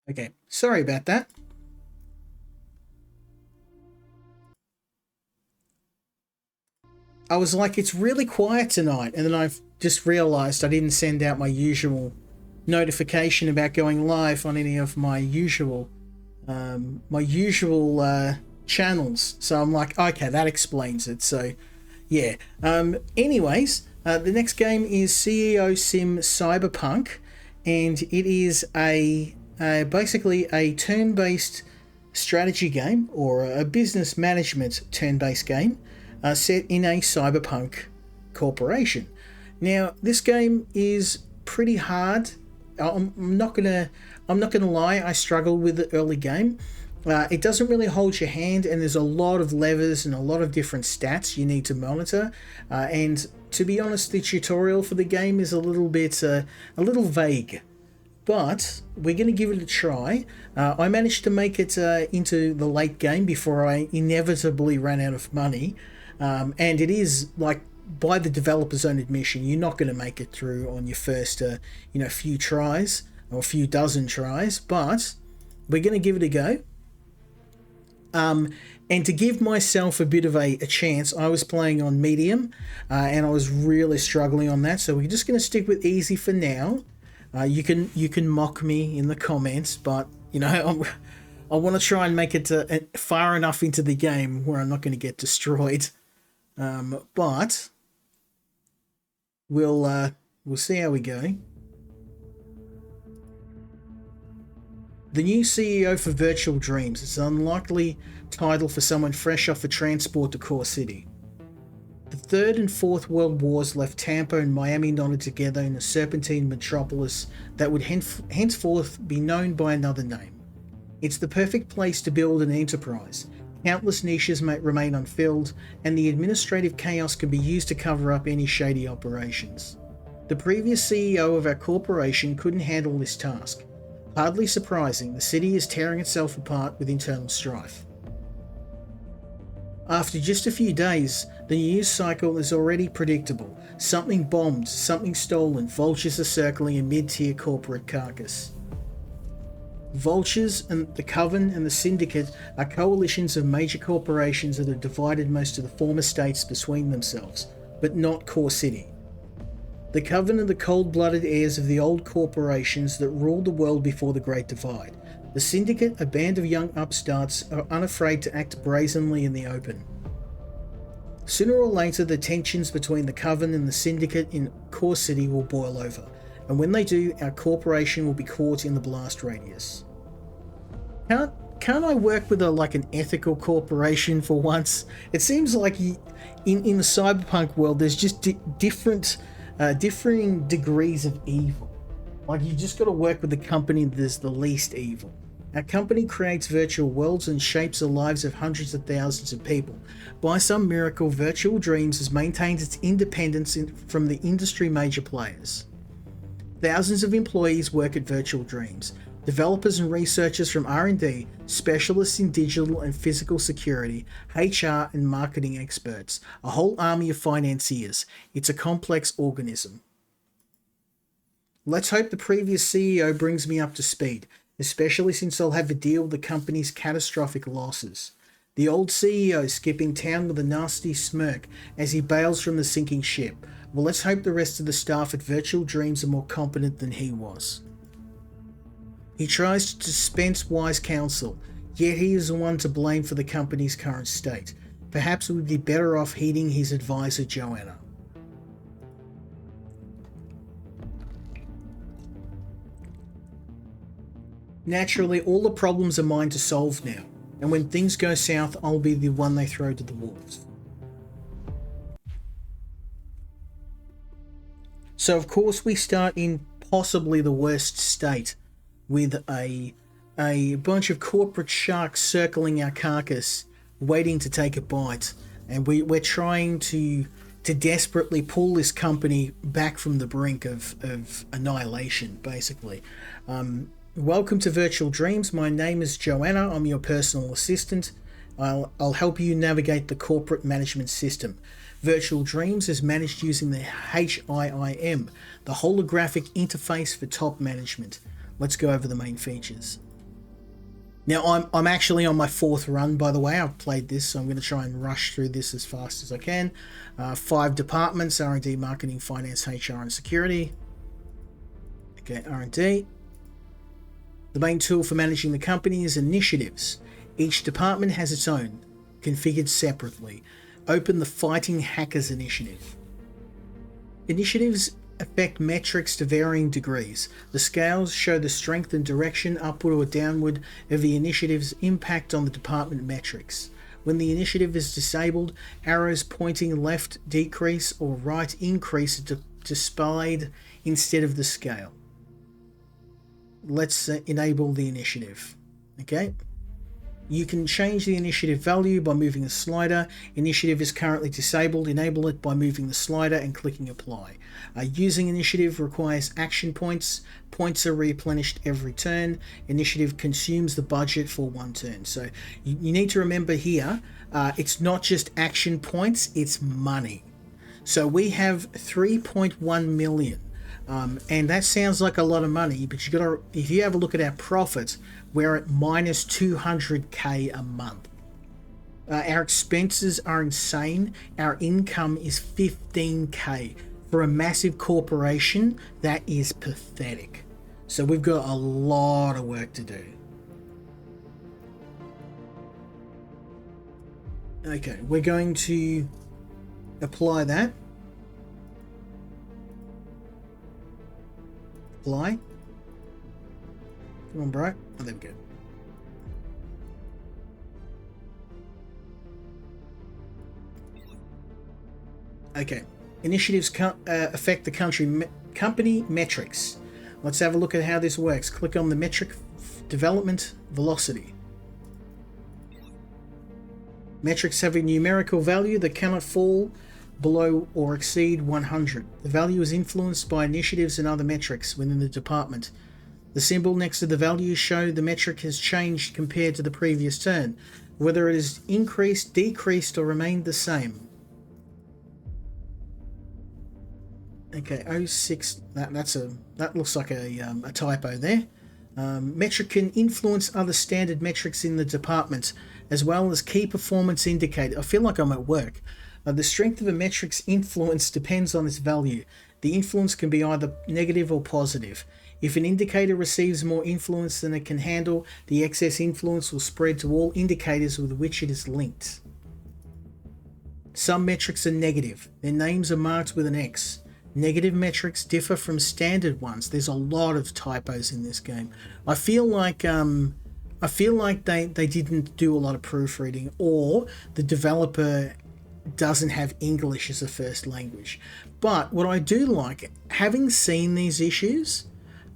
Okay, sorry about that. I was like, it's really quiet tonight, and then I've just realized I didn't send out my usual notification about going live on any of my usual channels. So I'm like, okay, that explains it. So yeah. Anyways, the next game is CEO Sim Cyberpunk, and it is basically a turn-based strategy game or a business management turn-based game set in a cyberpunk corporation. Now, this game is pretty hard. I'm not gonna I'm not gonna lie. I struggled with the early game. It doesn't really hold your hand, and there's a lot of levers and a lot of different stats you need to monitor. And to be honest, the tutorial for the game is a little vague. But we're going to give it a try. I managed to make it into the late game before I inevitably ran out of money. And it is like, by the developer's own admission, you're not going to make it through on your first few tries or a few dozen tries. But we're going to give it a go. And to give myself a bit of a chance, I was playing on medium, and I was really struggling on that. So we're just going to stick with easy for now. You can mock me in the comments, but I want to try and make it far enough into the game where I'm not going to get destroyed. But we'll see how we go. The new CEO for Virtual Dreams is an unlikely title for someone fresh off a transport to Core City. The Third and Fourth World Wars left Tampa and Miami knotted together in a serpentine metropolis that would henceforth be known by another name. It's the perfect place to build an enterprise. Countless niches may remain unfilled, and the administrative chaos can be used to cover up any shady operations. The previous CEO of our corporation couldn't handle this task. Hardly surprising, the city is tearing itself apart with internal strife. After just a few days, the news cycle is already predictable. Something bombed, something stolen, vultures are circling a mid-tier corporate carcass. Vultures and the Coven and the Syndicate are coalitions of major corporations that have divided most of the former states between themselves, but not Core City. The Coven are the cold-blooded heirs of the old corporations that ruled the world before the Great Divide. The Syndicate, a band of young upstarts, are unafraid to act brazenly in the open. Sooner or later, the tensions between the Coven and the Syndicate in Core City will boil over, and when they do, our corporation will be caught in the blast radius. Can't I work with an ethical corporation for once? It seems like in the cyberpunk world, there's just differing degrees of evil. Like, you just got to work with the company that's the least evil. Our company creates virtual worlds and shapes the lives of hundreds of thousands of people. By some miracle, Virtual Dreams has maintained its independence from the industry major players. Thousands of employees work at Virtual Dreams. Developers and researchers from R&D, specialists in digital and physical security, HR and marketing experts, a whole army of financiers. It's a complex organism. Let's hope the previous CEO brings me up to speed, especially since I'll have to deal with the company's catastrophic losses. The old CEO skipping town with a nasty smirk as he bails from the sinking ship. Well, let's hope the rest of the staff at Virtual Dreams are more competent than he was. He tries to dispense wise counsel, yet he is the one to blame for the company's current state. Perhaps we would be better off heeding his advisor, Joanna. Naturally, all the problems are mine to solve now, and when things go south, I'll be the one they throw to the wolves. So of course we start in possibly the worst state, with a bunch of corporate sharks circling our carcass, waiting to take a bite, and we're trying to desperately pull this company back from the brink of annihilation, basically. Welcome to Virtual Dreams. My name is Joanna. I'm your personal assistant. I'll help you navigate the corporate management system. Virtual Dreams is managed using the HIIM, the holographic interface for top management. Let's go over the main features. Now, I'm actually on my 4th run, by the way. I've played this, so I'm going to try and rush through this as fast as I can. 5 departments: R&D, marketing, finance, HR, and security. Okay, R&D. The main tool for managing the company is initiatives. Each department has its own, configured separately. Open the Fighting Hackers initiative. Initiatives affect metrics to varying degrees. The scales show the strength and direction, upward or downward, of the initiative's impact on the department metrics. When the initiative is disabled, arrows pointing left decrease or right increase are displayed instead of the scale. Let's enable the initiative. Okay. You can change the initiative value by moving a slider. Initiative is currently disabled. Enable it by moving the slider and clicking apply. Using initiative requires action points. Points are replenished every turn. Initiative consumes the budget for 1 turn. So you need to remember here, it's not just action points, it's money. So we have 3.1 million. And that sounds like a lot of money, but if you have a look at our profits, we're at minus 200k a month. Our expenses are insane. Our income is 15k. For a massive corporation, that is pathetic. So we've got a lot of work to do. Okay, we're going to apply that. Apply. Come on, bro. Oh, there we go. Okay. Initiatives affect the company metrics. Let's have a look at how this works. Click on the metric development velocity. Metrics have a numerical value that cannot fall below or exceed 100. The value is influenced by initiatives and other metrics within the department. The symbol next to the value shows the metric has changed compared to the previous turn, whether it has increased, decreased, or remained the same. Okay, 06. That looks like a typo there. Metric can influence other standard metrics in the department, as well as key performance indicators. I feel like I'm at work. The strength of a metric's influence depends on its value. The influence can be either negative or positive. If an indicator receives more influence than it can handle, the excess influence will spread to all indicators with which it is linked. Some metrics are negative. Their names are marked with an X. Negative metrics differ from standard ones. There's a lot of typos in this game. I feel like they didn't do a lot of proofreading, or the developer doesn't have English as a first language. But what I do like, having seen these issues,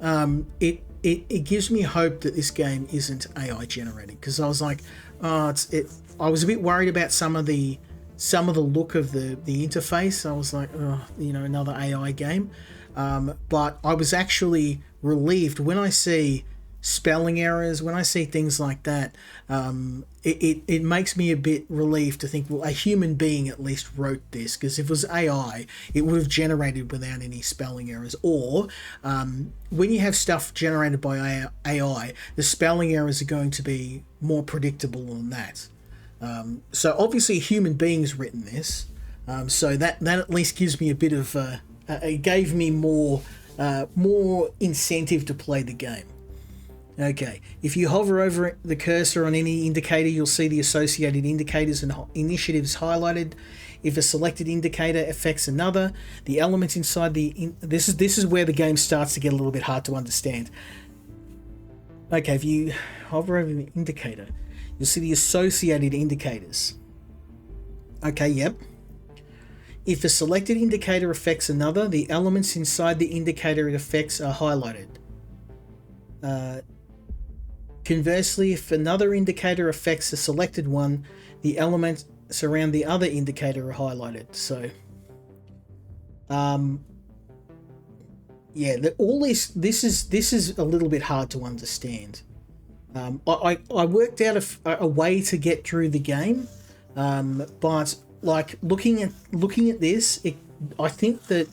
it gives me hope that this game isn't AI generated, because I was like, I was a bit worried about some of the look of the interface. I was like, oh, another AI game. But I was actually relieved when I see spelling errors, when I see things like that. It makes me a bit relieved to think, well, a human being at least wrote this, because if it was AI, it would have generated without any spelling errors. Or when you have stuff generated by AI, the spelling errors are going to be more predictable than that. So obviously a human being's written this, so that at least gives me a bit of it gave me more incentive to play the game. Okay, if you hover over the cursor on any indicator, you'll see the associated indicators and initiatives highlighted. If a selected indicator affects another, the element inside this is where the game starts to get a little bit hard to understand. Okay, if you hover over the indicator, you'll see the associated indicators. Okay, yep. If a selected indicator affects another, the elements inside the indicator it affects are highlighted. Conversely, if another indicator affects a selected one, the elements around the other indicator are highlighted. So, yeah, all this is a little bit hard to understand. I worked out a way to get through the game, but like looking at this, I think that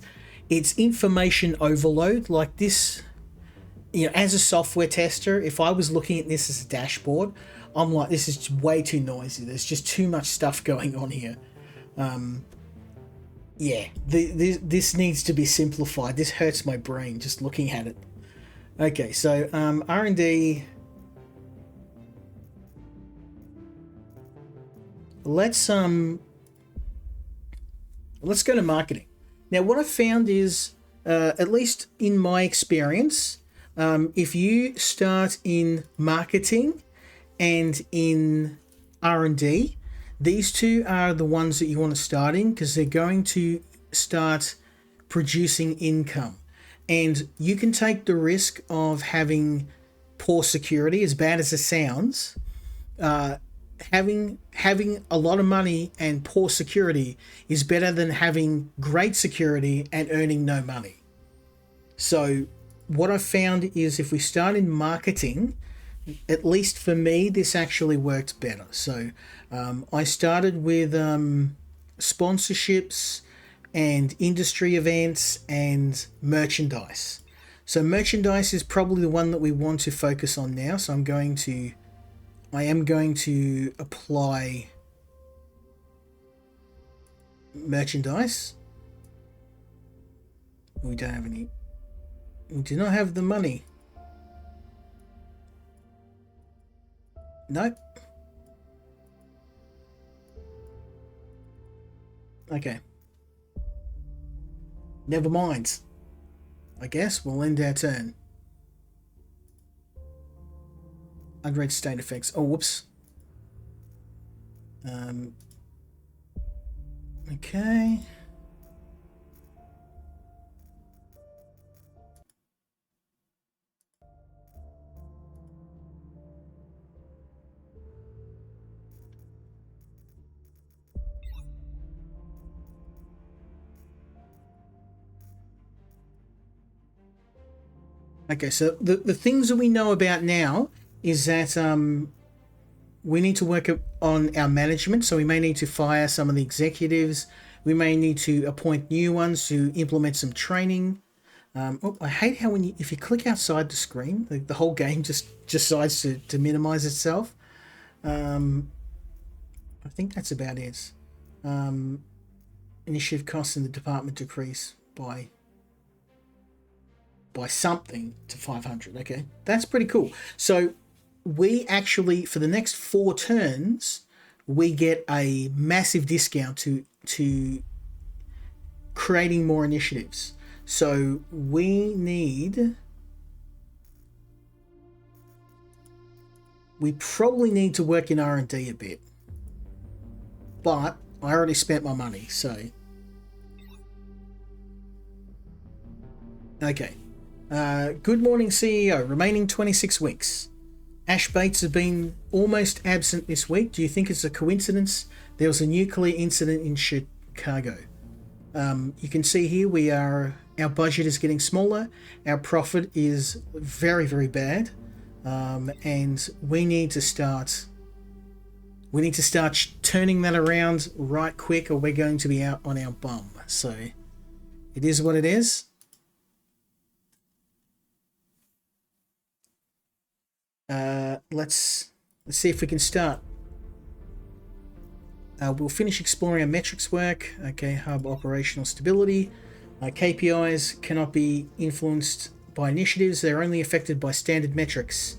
it's information overload. Like this, as a software tester, if I was looking at this as a dashboard, I'm like, this is way too noisy. There's just too much stuff going on here. This needs to be simplified. This hurts my brain just looking at it. Okay, so R&D. Let's go to marketing. Now, what I found is, at least in my experience, if you start in marketing and in R&D, these two are the ones that you want to start in because they're going to start producing income. And you can take the risk of having poor security, as bad as it sounds. Having a lot of money and poor security is better than having great security and earning no money. So what I've found is if we start in marketing, at least for me, this actually worked better. So I started with sponsorships and industry events and merchandise. So merchandise is probably the one that we want to focus on now. So I am going to apply merchandise. We don't have any. We do not have the money. Nope. Okay. Never mind. I guess we'll end our turn. Unread state effects. Oh, whoops. Okay. Okay, so the things that we know about now is that we need to work on our management. So we may need to fire some of the executives. We may need to appoint new ones to implement some training. I hate how if you click outside the screen, the whole game just decides to minimize itself. I think that's about it. Initiative costs in the department decrease by something to 500. Okay, that's pretty cool. So we actually, for the next 4 turns, we get a massive discount to creating more initiatives. So we probably need to work in R&D a bit, but I already spent my money, so okay. Good morning, CEO. Remaining 26 weeks. Ash Bates has been almost absent this week. Do you think it's a coincidence? There was a nuclear incident in Chicago. You can see here our budget is getting smaller. Our profit is very, very bad. And we need to start turning that around right quick, or we're going to be out on our bum. So it is what it is. Let's see if we can start. We'll finish exploring our metrics work. Okay, hub operational stability. KPIs cannot be influenced by initiatives. They're only affected by standard metrics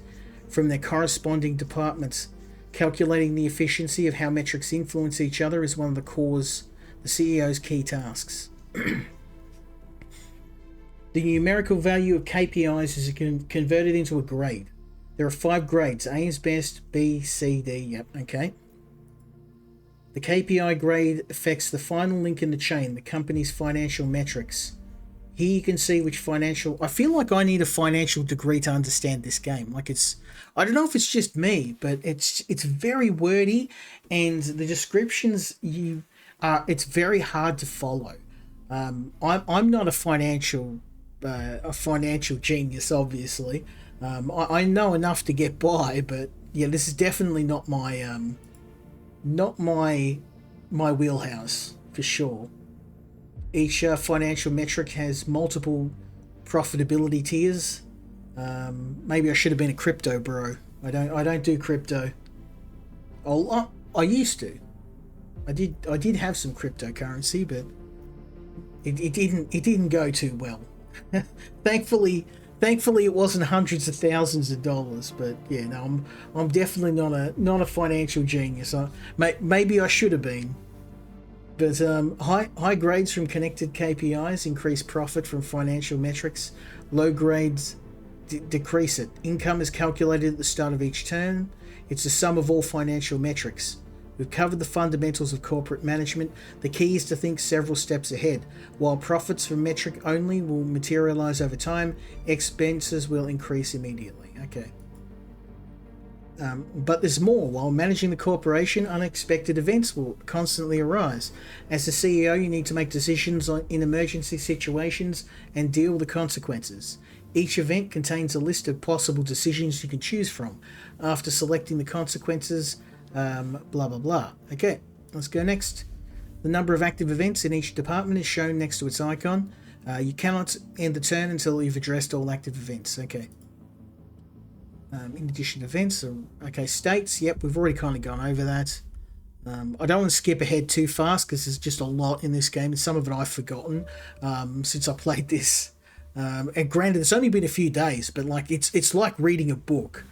from their corresponding departments. Calculating the efficiency of how metrics influence each other is one of the CEO's key tasks. The numerical value of KPIs is converted into a grade. There are 5 grades. A is best, B, C, D. Yep, okay. The KPI grade affects the final link in the chain, the company's financial metrics. Here you can see which financial... I feel like I need a financial degree to understand this game. Like I don't know if it's just me, but it's very wordy, and the descriptions it's very hard to follow. I'm not a financial genius, obviously. I know enough to get by, but yeah, this is definitely not my wheelhouse for sure. Each financial metric has multiple profitability tiers. Maybe I should have been a crypto bro. I don't do crypto. I used to. I did have some cryptocurrency, but it didn't go too well. thankfully it wasn't hundreds of thousands of dollars, but yeah, no, I'm definitely not a financial genius. Maybe I should have been. But high grades from connected KPIs increase profit from financial metrics. Low grades decrease it. Income is calculated at the start of each term. It's the sum of all financial metrics. We've covered the fundamentals of corporate management. The key is to think several steps ahead. While profits from metric only will materialize over time, expenses will increase immediately. Okay. But there's more. While managing the corporation, unexpected events will constantly arise. As the CEO, you need to make decisions in emergency situations and deal with the consequences. Each event contains a list of possible decisions you can choose from. After selecting the consequences, blah blah blah. Okay, let's go next. The number of active events in each department is shown next to its icon. You cannot end the turn until you've addressed all active events. Okay. In addition to events, okay, states, yep, we've already kind of gone over that. I don't want to skip ahead too fast because there's just a lot in this game, and some of it I've forgotten since I played this. And granted, it's only been a few days, but like it's like reading a book.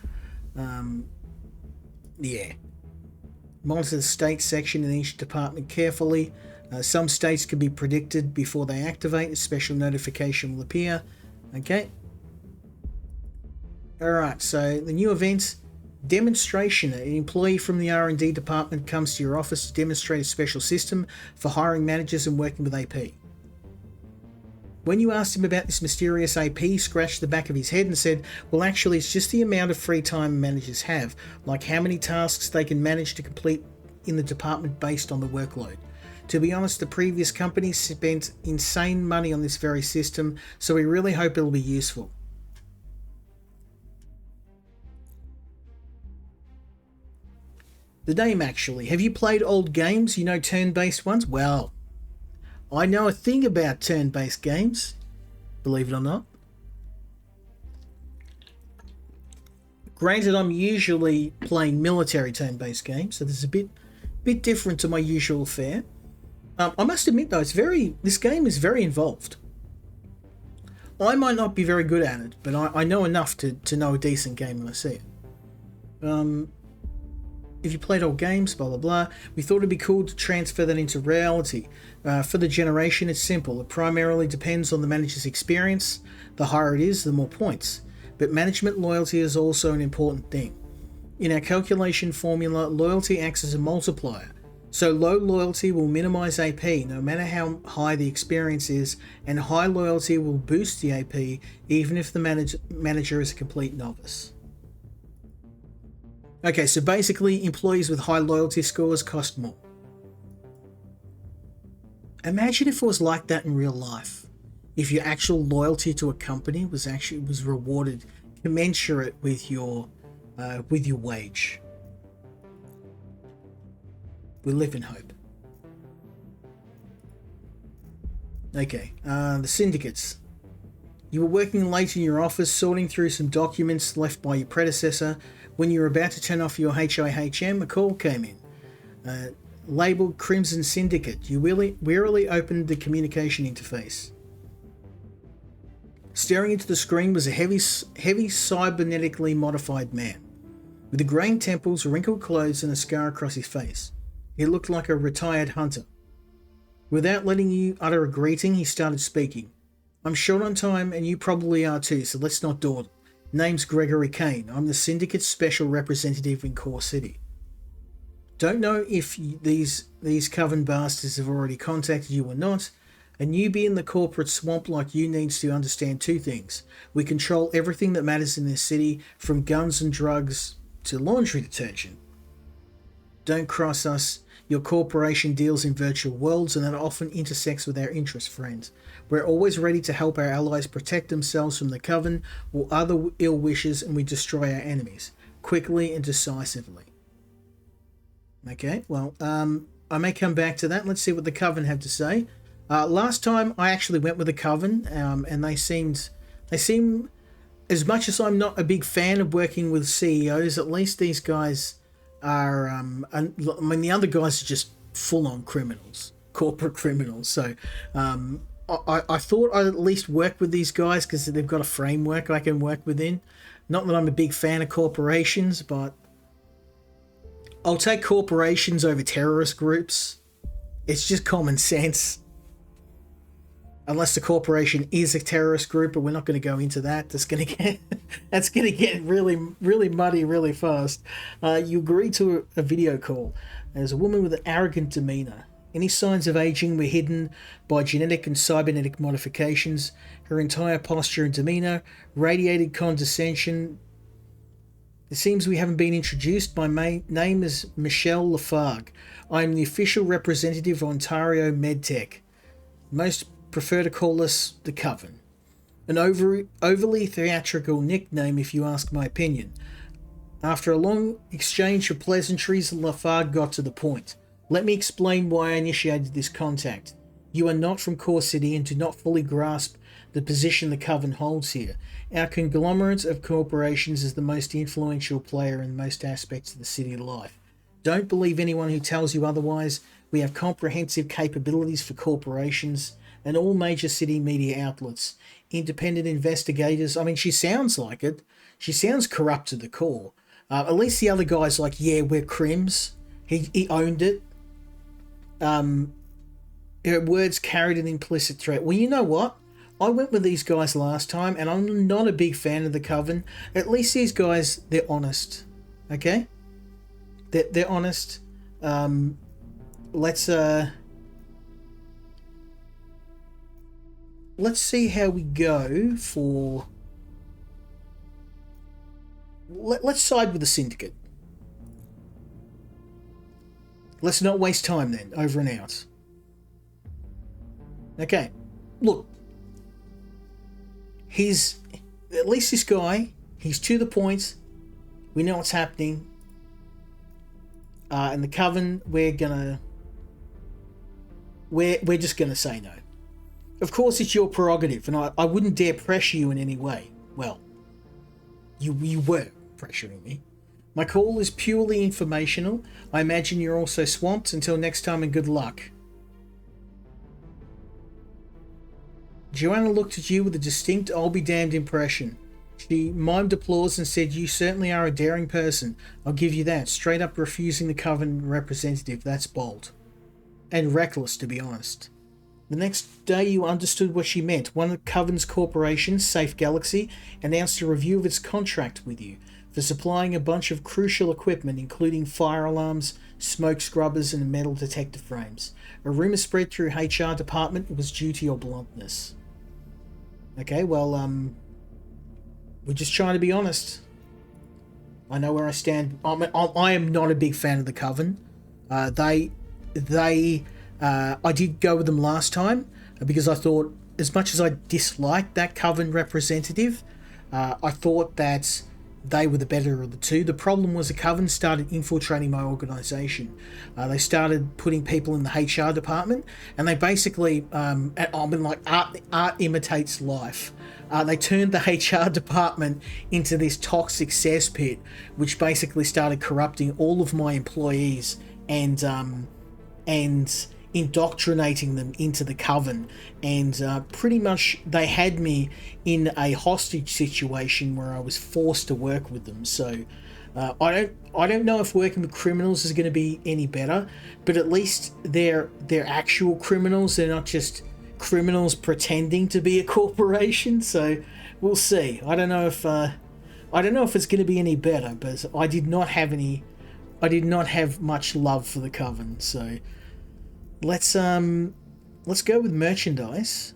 Yeah. Monitor the state section in each department carefully. Some states can be predicted before they activate. A special notification will appear. Okay. Alright, so the new event, demonstration. An employee from the R&D department comes to your office to demonstrate a special system for hiring managers and working with AP. When you asked him about this mysterious AP, he scratched the back of his head and said, well, actually, it's just the amount of free time managers have, like how many tasks they can manage to complete in the department based on the workload. To be honest, the previous company spent insane money on this very system, so we really hope it'll be useful. The name, actually. Have you played old games? You know, turn-based ones? Well, I know a thing about turn-based games, believe it or not. Granted, I'm usually playing military turn-based games, so this is a bit different to my usual fare. I must admit, though, this game is very involved. I might not be very good at it, but I know enough to know a decent game when I see it. If you played old games, blah blah blah, we thought it'd be cool to transfer that into reality. For the generation, it's simple. It primarily depends on the manager's experience. The higher it is, the more points. But management loyalty is also an important thing. In our calculation formula, loyalty acts as a multiplier. So low loyalty will minimize AP no matter how high the experience is, and high loyalty will boost the AP even if the manager is a complete novice. Okay, so basically, employees with high loyalty scores cost more. Imagine if it was like that in real life. If your actual loyalty to a company was rewarded commensurate with your wage. We live in hope. Okay, the syndicates. You were working late in your office, sorting through some documents left by your predecessor. When you were about to turn off your HIHM, a call came in. Labeled Crimson Syndicate. You wearily opened the communication interface. Staring into the screen was a heavy cybernetically modified man. With the graying temples, wrinkled clothes, and a scar across his face. He looked like a retired hunter. Without letting you utter a greeting, he started speaking. I'm short on time, and you probably are too, so let's not dawdle. Name's Gregory Kane. I'm the Syndicate's special representative in Core City. Don't know if these Coven bastards have already contacted you or not. A newbie in the corporate swamp like you needs to understand two things. We control everything that matters in this city, from guns and drugs to laundry detergent. Don't cross us. Your corporation deals in virtual worlds, and that often intersects with our interest, friends. We're always ready to help our allies protect themselves from the Coven or other ill wishes, and we destroy our enemies quickly and decisively. Okay, well, I may come back to that. Let's see what the Coven have to say. Last time I actually went with the Coven, and they seem as much as I'm not a big fan of working with CEOs, at least these guys are. I mean, the other guys are just full on criminals, corporate criminals. So I thought I'd at least work with these guys because they've got a framework I can work within. Not that I'm a big fan of corporations, but I'll take corporations over terrorist groups. It's just common sense. Unless the corporation is a terrorist group, but we're not going to go into that. That's going to get really, really muddy really fast. You agree to a video call. There's a woman with an arrogant demeanor. Any signs of aging were hidden by genetic and cybernetic modifications. Her entire posture and demeanor radiated condescension. It seems we haven't been introduced. My name is Michelle Lafargue. I am the official representative of Ontario MedTech. Most prefer to call us the Coven. An overly theatrical nickname if you ask my opinion. After a long exchange of pleasantries, Lafargue got to the point. Let me explain why I initiated this contact. You are not from Core City and do not fully grasp the position the Coven holds here. Our conglomerate of corporations is the most influential player in most aspects of the city life. Don't believe anyone who tells you otherwise. We have comprehensive capabilities for corporations and all major city media outlets. Independent investigators. I mean, she sounds like it. She sounds corrupt to the core. At least the other guy's like, yeah, we're crims. He owned it. Her words carried an implicit threat. Well, you know what? I went with these guys last time, and I'm not a big fan of the Coven. At least these guys, they're honest. Okay? They're honest. Let's see how we go for... Let's side with the Syndicate. Let's not waste time then. Over and out. Okay. Look. At least this guy, he's to the point. We know what's happening. And the Coven, we're just gonna say no. Of course, it's your prerogative, and I wouldn't dare pressure you in any way. Well, you were pressuring me. My call is purely informational. I imagine you're also swamped. Until next time, and good luck. Joanna looked at you with a distinct I'll be damned impression. She mimed applause and said, you certainly are a daring person. I'll give you that. Straight up refusing the Coven representative. That's bold. And reckless, to be honest. The next day you understood what she meant. One of the Coven's corporations, Safe Galaxy, announced a review of its contract with you for supplying a bunch of crucial equipment, including fire alarms, smoke scrubbers, and metal detector frames. A rumour spread through HR department it was due to your bluntness. Okay, well, we're just trying to be honest. I know where I stand. I am not a big fan of the Coven. I did go with them last time because I thought, as much as I disliked that Coven representative, I thought that they were the better of the two. The problem was the Coven started infiltrating my organisation. They started putting people in the HR department, and they basically, I've been like, art imitates life. They turned the HR department into this toxic cesspit, which basically started corrupting all of my employees and indoctrinating them into the Coven, and pretty much they had me in a hostage situation where I was forced to work with them. So I don't know if working with criminals is going to be any better, but at least they're actual criminals. They're not just criminals pretending to be a corporation. So we'll see. I don't know if it's going to be any better, but I did not have much love for the Coven. So let's go with merchandise.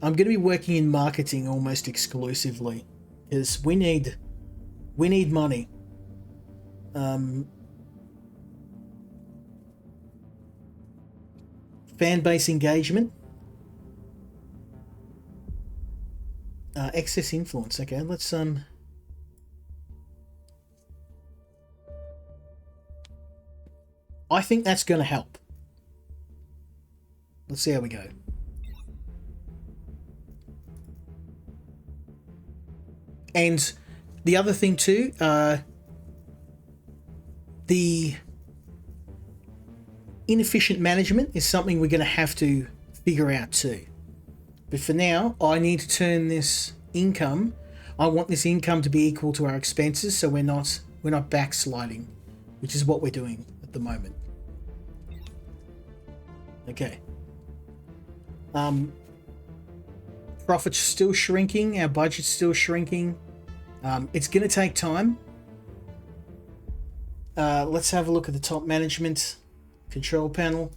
I'm going to be working in marketing almost exclusively because we need money. Fan base engagement. Excess influence. Okay, let's I think that's going to help. Let's see how we go. And the other thing too, the inefficient management is something we're going to have to figure out too. But for now, I need to turn this income. I want this income to be equal to our expenses, so we're not backsliding, which is what we're doing at the moment. Okay. Profit's still shrinking. Our budget's still shrinking. It's going to take time. Let's have a look at the top management control panel.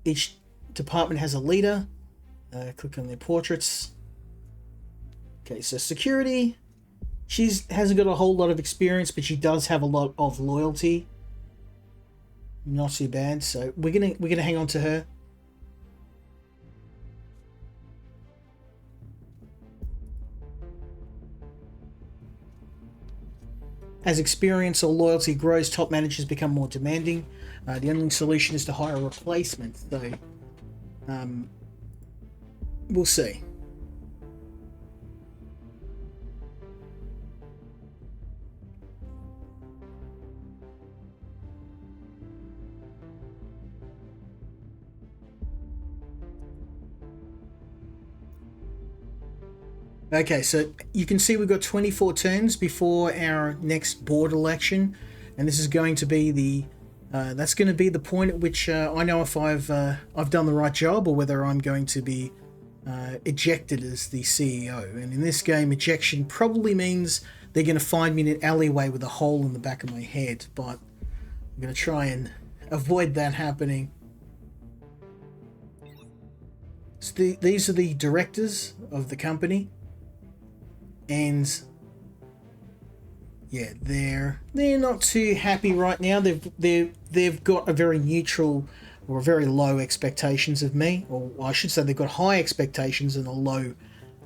Each department has a leader. Click on their portraits. Okay, so security. She hasn't got a whole lot of experience, but she does have a lot of loyalty. Not too bad. So we're gonna hang on to her. As experience or loyalty grows, top managers become more demanding. The only solution is to hire a replacement. So we'll see. Okay, so you can see we've got 24 turns before our next board election, and this is going to be the that's going to be the point at which I know if I've done the right job or whether I'm going to be ejected as the CEO. And in this game, ejection probably means they're going to find me in an alleyway with a hole in the back of my head, but I'm going to try and avoid that happening. So these are the directors of the company. And yeah, they're not too happy right now. They've got a very neutral or very low expectations of me, or I should say they've got high expectations and a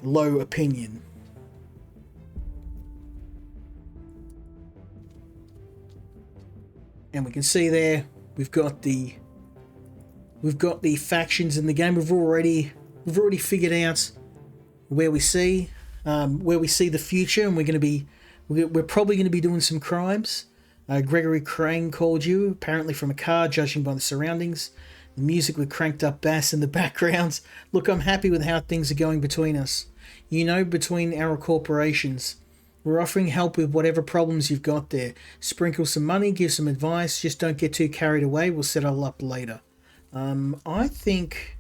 low opinion. And we can see there we've got the factions in the game. We've already figured out where we see the future, and we're probably going to be doing some crimes. Gregory Crane called you, apparently from a car, judging by the surroundings. The music with cranked up bass in the background. Look, I'm happy with how things are going between us. Between our corporations. We're offering help with whatever problems you've got there. Sprinkle some money, give some advice, just don't get too carried away. We'll settle up later. I think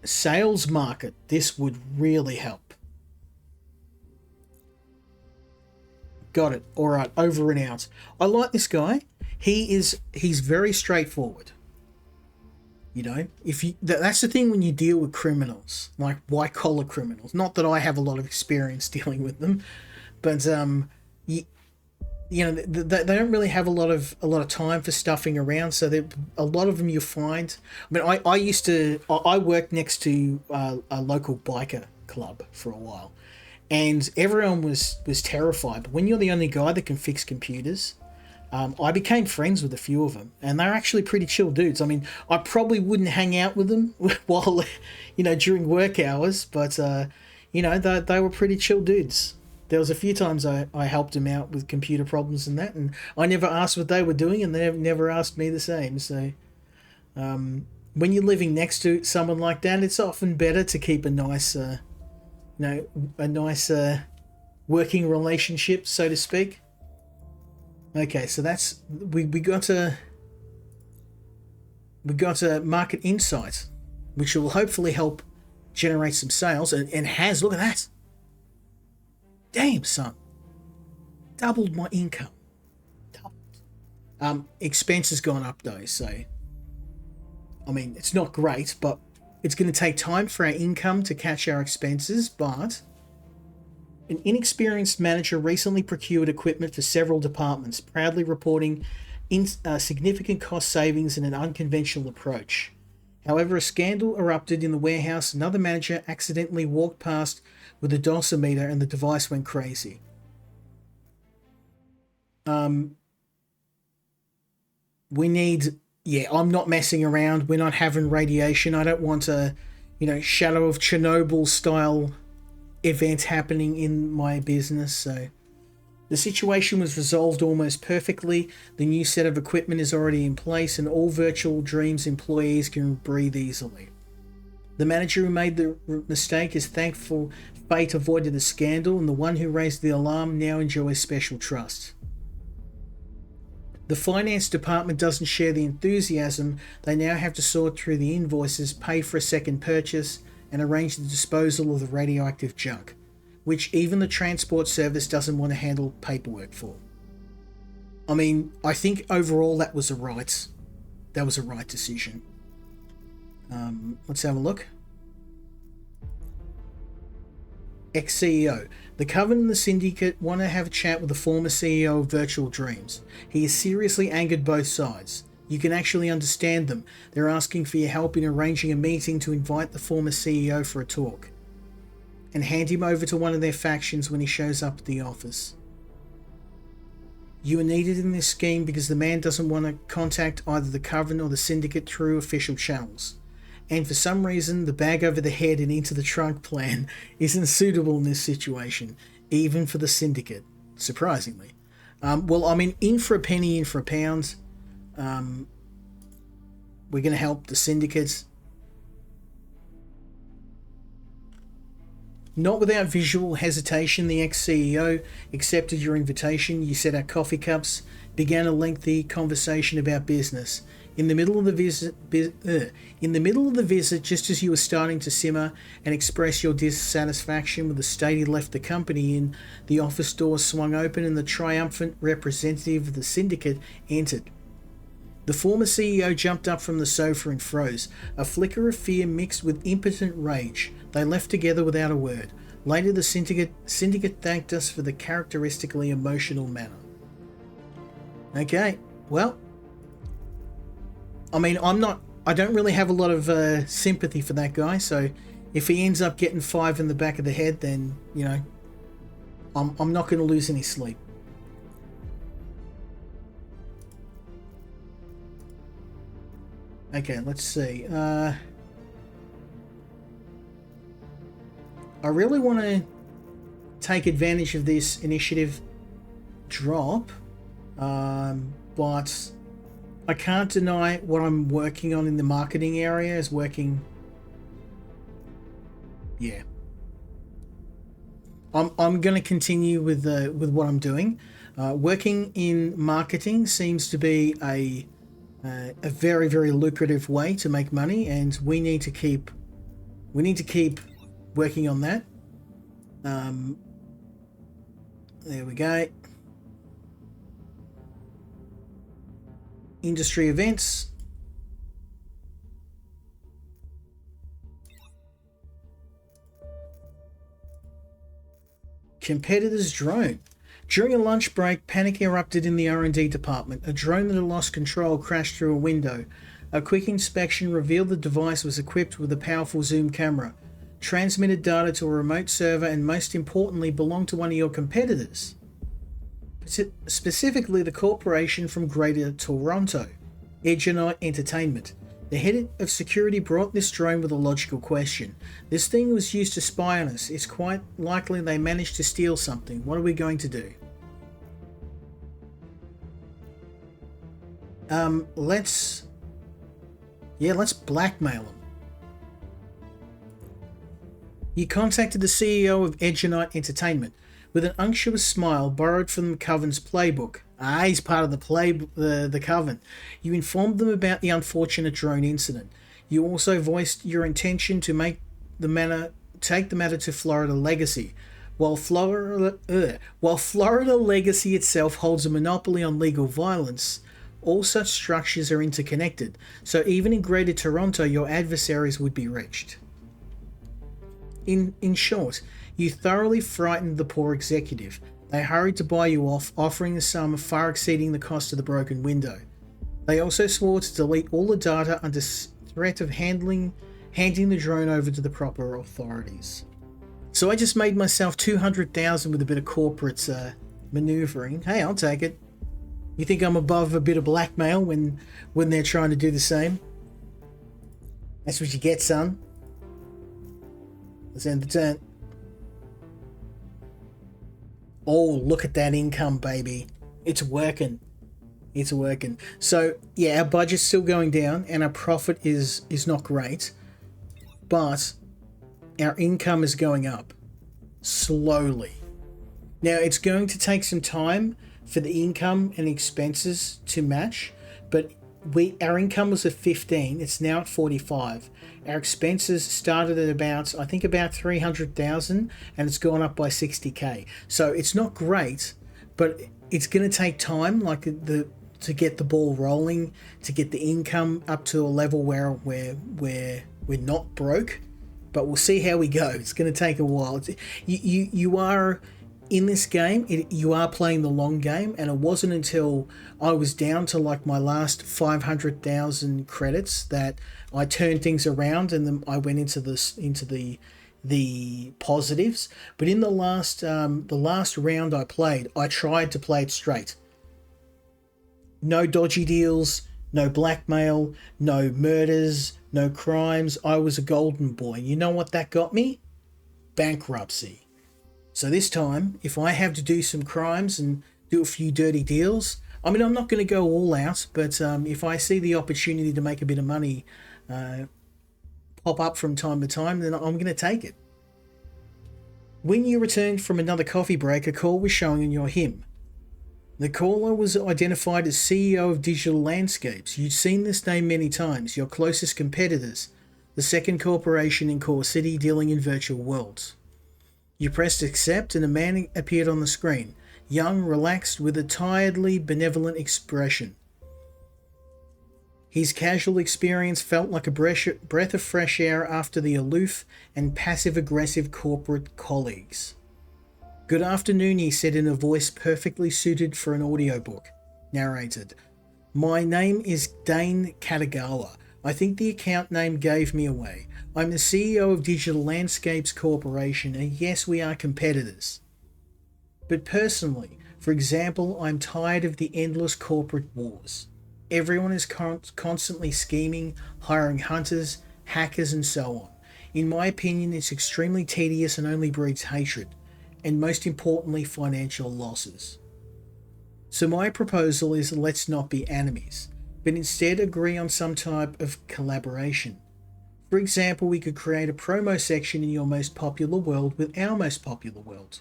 sales market, this would really help. Got it. All right, over and out. I like this guy. He's very straightforward. That's the thing when you deal with criminals, like white collar criminals. Not that I have a lot of experience dealing with them, but they don't really have a lot of time for stuffing around. So a lot of them you find. I mean, I worked next to a local biker club for a while, and everyone was terrified. But when you're the only guy that can fix computers, I became friends with a few of them, and they're actually pretty chill dudes. I mean, I probably wouldn't hang out with them while, during work hours, but they were pretty chill dudes. There was a few times I helped them out with computer problems and that, and I never asked what they were doing, and they never asked me the same. So, when you're living next to someone like that, it's often better to keep a nice working relationship, so to speak. Okay, so we got a market insight, which will hopefully help generate some sales, and has, look at that. Damn, son. Doubled my income. Doubled. Expense has gone up though, so I mean it's not great, but it's going to take time for our income to catch our expenses. But an inexperienced manager recently procured equipment for several departments, proudly reporting significant cost savings and an unconventional approach. However, a scandal erupted in the warehouse. Another manager accidentally walked past with a dosimeter and the device went crazy. I'm not messing around. We're not having radiation. I don't want Shadow of Chernobyl style event happening in my business. So the situation was resolved almost perfectly. The new set of equipment is already in place, and all Virtual Dreams employees can breathe easily. The manager who made the mistake is thankful fate avoided the scandal, and the one who raised the alarm now enjoys special trust. The finance department doesn't share the enthusiasm. They now have to sort through the invoices, pay for a second purchase, and arrange the disposal of the radioactive junk, which even the transport service doesn't want to handle paperwork for. I mean, I think overall that was a right decision. Let's have a look. Ex-CEO. The Coven and the Syndicate want to have a chat with the former CEO of Virtual Dreams. He has seriously angered both sides. You can actually understand them. They're asking for your help in arranging a meeting to invite the former CEO for a talk, and hand him over to one of their factions when he shows up at the office. You are needed in this scheme because the man doesn't want to contact either the Coven or the Syndicate through official channels. And for some reason, the bag over the head and into the trunk plan isn't suitable in this situation, even for the Syndicate, surprisingly. Well, I mean, in for a penny, in for a pound. We're going to help the Syndicates. Not without visual hesitation, the ex-CEO accepted your invitation. You set out coffee cups, began a lengthy conversation about business. In the middle of the visit, just as you were starting to simmer and express your dissatisfaction with the state he left the company in, the office door swung open and the triumphant representative of the Syndicate entered. The former CEO jumped up from the sofa and froze, a flicker of fear mixed with impotent rage. They left together without a word. Later, the Syndicate thanked us for the characteristically emotional manner. Okay, well, I mean, I don't really have a lot of sympathy for that guy, so if he ends up getting 5 in the back of the head, then, I'm not going to lose any sleep. Okay, let's see. I really want to take advantage of this initiative drop, but I can't deny what I'm working on in the marketing area is working. Yeah, I'm going to continue with what I'm doing. Working in marketing seems to be a very, very lucrative way to make money, and we need to keep working on that. There we go. Industry events. Competitor's drone. During a lunch break, panic erupted in the R&D department. A drone that had lost control crashed through a window. A quick inspection revealed the device was equipped with a powerful zoom camera, transmitted data to a remote server, and most importantly, belonged to one of your competitors. Specifically, the corporation from Greater Toronto, Incarnate Entertainment. The head of security brought this drone with a logical question. This thing was used to spy on us. It's quite likely they managed to steal something. What are we going to do? Let's blackmail them. You contacted the CEO of Incarnate Entertainment. With an unctuous smile borrowed from the Coven's playbook. He's part of the Coven. You informed them about the unfortunate drone incident. You also voiced your intention to take the matter to Florida Legacy. While Florida Legacy itself holds a monopoly on legal violence, all such structures are interconnected, so even in Greater Toronto your adversaries would be reached. In short, you thoroughly frightened the poor executive. They hurried to buy you off, offering a sum far exceeding the cost of the broken window. They also swore to delete all the data under threat of handing the drone over to the proper authorities. So I just made myself 200,000 with a bit of corporate maneuvering. Hey, I'll take it. You think I'm above a bit of blackmail when they're trying to do the same? That's what you get, son. Let's end the turn. Oh, look at that income, baby. It's working. It's working. So, yeah, our budget's still going down and our profit is not great. But our income is going up slowly. Now, it's going to take some time for the income and expenses to match, but our income was at 15, it's now at 45. Our expenses started at about 300,000, and it's gone up by 60k. So it's not great, but it's going to take time, like to get the ball rolling, to get the income up to a level where we're not broke. But we'll see how we go. It's going to take a while. You are in this game. You are playing the long game, and it wasn't until I was down to like my last 500,000 credits that I turned things around, and then I went into the positives. But in the last round I played, I tried to play it straight. No dodgy deals, no blackmail, no murders, no crimes. I was a golden boy. You know what that got me? Bankruptcy. So this time, if I have to do some crimes and do a few dirty deals, I mean, I'm not going to go all out, but if I see the opportunity to make a bit of money pop up from time to time, then I'm going to take it. When you returned from another coffee break, a call was showing in your HIM. The caller was identified as CEO of Digital Landscapes. You'd seen this name many times. Your closest competitors, the second corporation in Core City dealing in virtual worlds. You pressed accept and a man appeared on the screen, young, relaxed, with a tiredly benevolent expression. His casual experience felt like a breath of fresh air after the aloof and passive-aggressive corporate colleagues. Good afternoon, he said in a voice perfectly suited for an audiobook. Narrated. My name is Dane Katagawa. I think the account name gave me away. I'm the CEO of Digital Landscapes Corporation, and yes, we are competitors. But personally, for example, I'm tired of the endless corporate wars. Everyone is constantly scheming, hiring hunters, hackers, and so on. In my opinion, it's extremely tedious and only breeds hatred, and most importantly, financial losses. So my proposal is let's not be enemies, but instead agree on some type of collaboration. For example, we could create a promo section in your most popular world with our most popular world,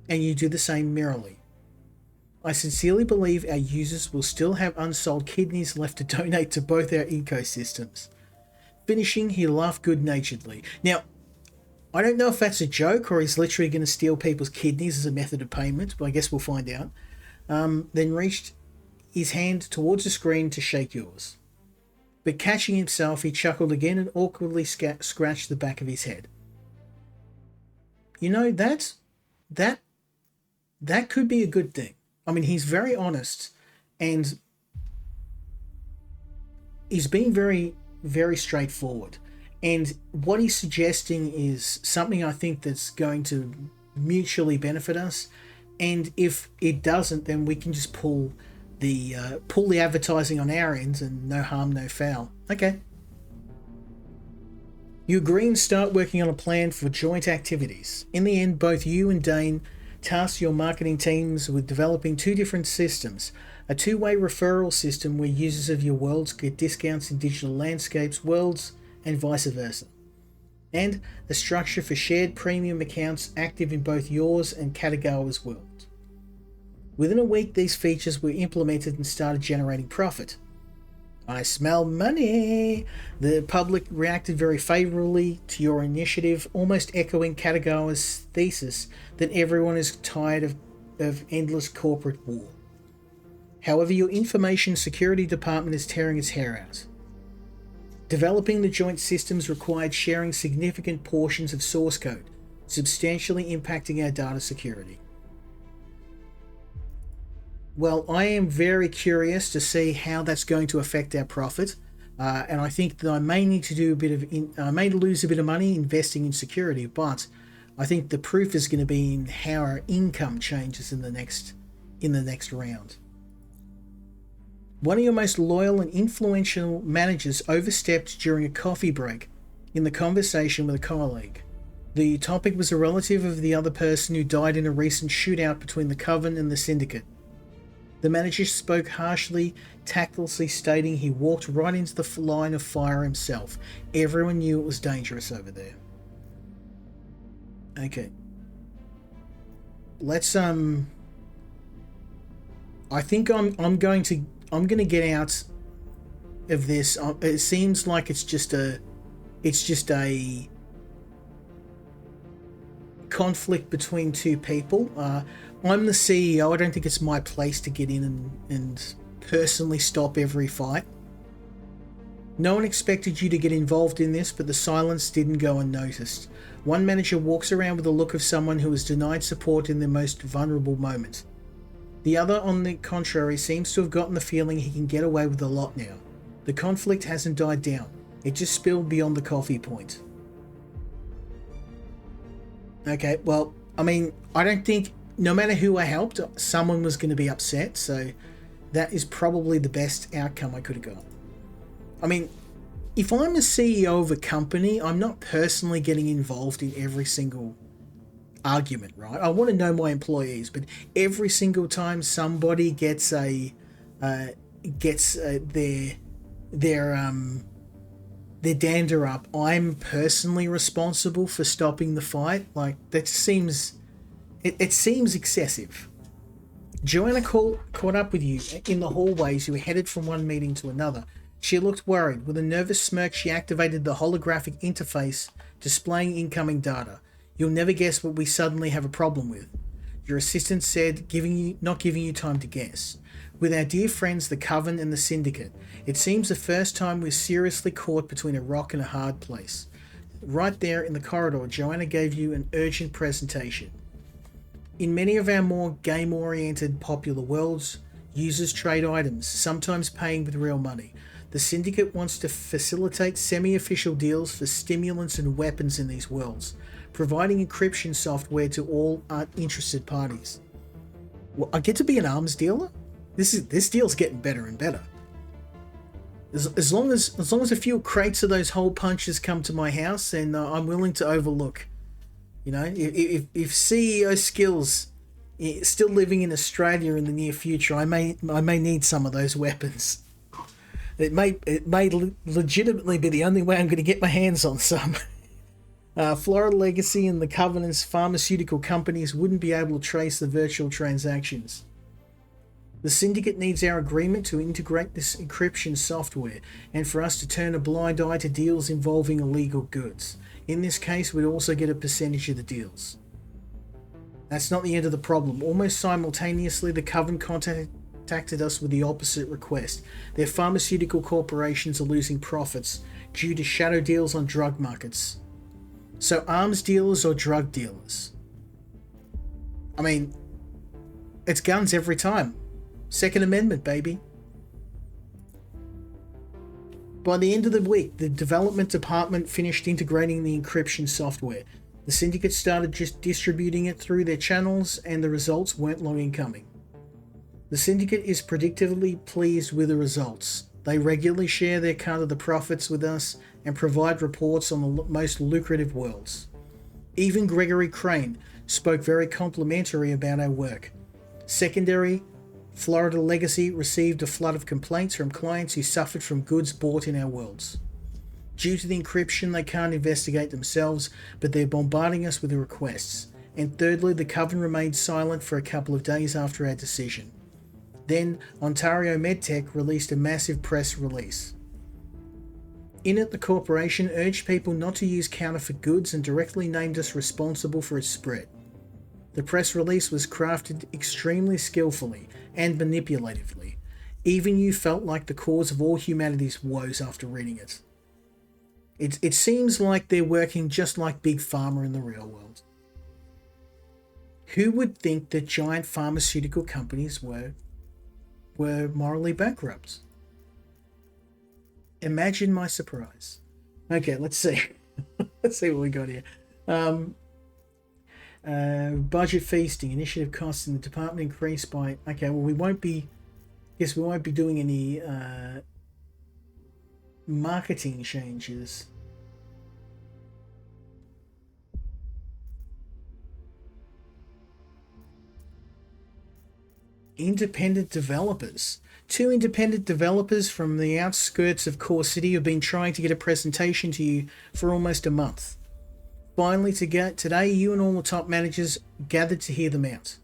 and you do the same merrily. I sincerely believe our users will still have unsold kidneys left to donate to both our ecosystems. Finishing, he laughed good-naturedly. Now, I don't know if that's a joke or he's literally going to steal people's kidneys as a method of payment, but I guess we'll find out. Then reached his hand towards the screen to shake yours. But catching himself, he chuckled again and awkwardly scratched the back of his head. You know, that could be a good thing. I mean, he's very honest and he's being very, very straightforward. And what he's suggesting is something I think that's going to mutually benefit us. And if it doesn't, then we can just pull the advertising on our ends and no harm, no foul. Okay. You agree and start working on a plan for joint activities. In the end, both you and Dane tasked your marketing teams with developing two different systems. A two-way referral system where users of your worlds get discounts in Digital Landscapes worlds and vice versa. And a structure for shared premium accounts active in both yours and Katagawa's world. Within a week, these features were implemented and started generating profit. I smell money! The public reacted very favourably to your initiative, almost echoing Katagawa's thesis that everyone is tired of endless corporate war. However, your information security department is tearing its hair out. Developing the joint systems required sharing significant portions of source code, substantially impacting our data security. Well, I am very curious to see how that's going to affect our profit, and I think that I may need to do I may lose a bit of money investing in security, but I think the proof is going to be in how our income changes in the next round. One of your most loyal and influential managers overstepped during a coffee break in the conversation with a colleague. The topic was a relative of the other person who died in a recent shootout between the Coven and the Syndicate. The manager spoke harshly, tactlessly stating he walked right into the line of fire himself. Everyone knew it was dangerous over there. Okay. Let's I think I'm going to get out of this. It seems like it's just a conflict between two people. I'm the CEO. I don't think it's my place to get in and personally stop every fight. No one expected you to get involved in this, but the silence didn't go unnoticed. One manager walks around with the look of someone who was denied support in their most vulnerable moment. The other, on the contrary, seems to have gotten the feeling he can get away with a lot now. The conflict hasn't died down. It just spilled beyond the coffee point. Okay, well, I mean, I don't think, no matter who I helped, someone was going to be upset, so that is probably the best outcome I could have got. I mean, if I'm a CEO of a company, I'm not personally getting involved in every single argument, right? I want to know my employees, but every single time somebody gets their dander up, I'm personally responsible for stopping the fight. Like, that seems, it seems excessive. Joanna caught up with you in the hallways. You were headed from one meeting to another. She looked worried. With a nervous smirk, she activated the holographic interface displaying incoming data. You'll never guess what we suddenly have a problem with. Your assistant said, not giving you time to guess. With our dear friends, the Coven and the Syndicate. It seems the first time we're seriously caught between a rock and a hard place. Right there in the corridor, Joanna gave you an urgent presentation. In many of our more game-oriented popular worlds, users trade items, sometimes paying with real money. The Syndicate wants to facilitate semi-official deals for stimulants and weapons in these worlds, providing encryption software to all interested parties. Well, I get to be an arms dealer? This deal's getting better and better. As long as a few crates of those hole punches come to my house, then I'm willing to overlook. You know, if CEO skills still living in Australia in the near future, I may need some of those weapons. It may legitimately be the only way I'm going to get my hands on some. Florida Legacy and the Covenant's pharmaceutical companies wouldn't be able to trace the virtual transactions. The Syndicate needs our agreement to integrate this encryption software and for us to turn a blind eye to deals involving illegal goods. In this case, we'd also get a percentage of the deals. That's not the end of the problem. Almost simultaneously, the Coven contacted us with the opposite request. Their pharmaceutical corporations are losing profits due to shadow deals on drug markets. So arms dealers or drug dealers? I mean, it's guns every time. Second Amendment, baby. By the end of the week, the development department finished integrating the encryption software. The Syndicate started just distributing it through their channels, and the results weren't long in coming. The Syndicate is predictably pleased with the results. They regularly share their cut of the profits with us and provide reports on the most lucrative worlds. Even Gregory Crane spoke very complimentary about our work. Secondary, Florida Legacy received a flood of complaints from clients who suffered from goods bought in our worlds. Due to the encryption, they can't investigate themselves, but they're bombarding us with requests. And thirdly, the Coven remained silent for a couple of days after our decision. Then, Ontario MedTech released a massive press release. In it, the corporation urged people not to use counterfeit goods and directly named us responsible for its spread. The press release was crafted extremely skillfully and manipulatively. Even you felt like the cause of all humanity's woes after reading it. It seems like they're working just like Big Pharma in the real world. Who would think that giant pharmaceutical companies were morally bankrupt? Imagine my surprise. Okay, let's see. Let's see what we got here. Budget feasting, initiative costs in the department increased by. Okay, well we won't be doing any marketing changes. Independent developers. Two independent developers from the outskirts of Core City have been trying to get a presentation to you for almost a month. Finally, today, you and all the top managers gathered to hear them out.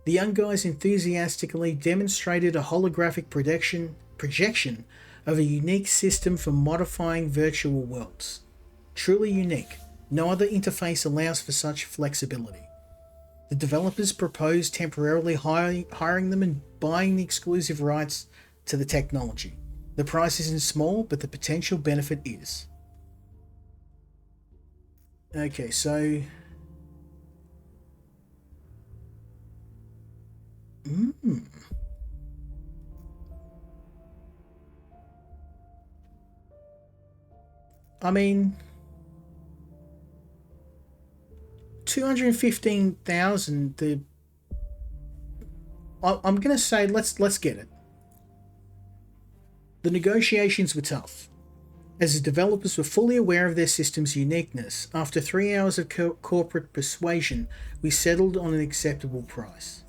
The young guys enthusiastically demonstrated a holographic projection of a unique system for modifying virtual worlds. Truly unique. No other interface allows for such flexibility. The developers proposed temporarily hiring them and buying the exclusive rights to the technology. The price isn't small, but the potential benefit is. Okay, so... I mean... 215,000. I'm gonna say let's get it. The negotiations were tough, as the developers were fully aware of their system's uniqueness. After 3 hours of corporate persuasion, we settled on an acceptable price.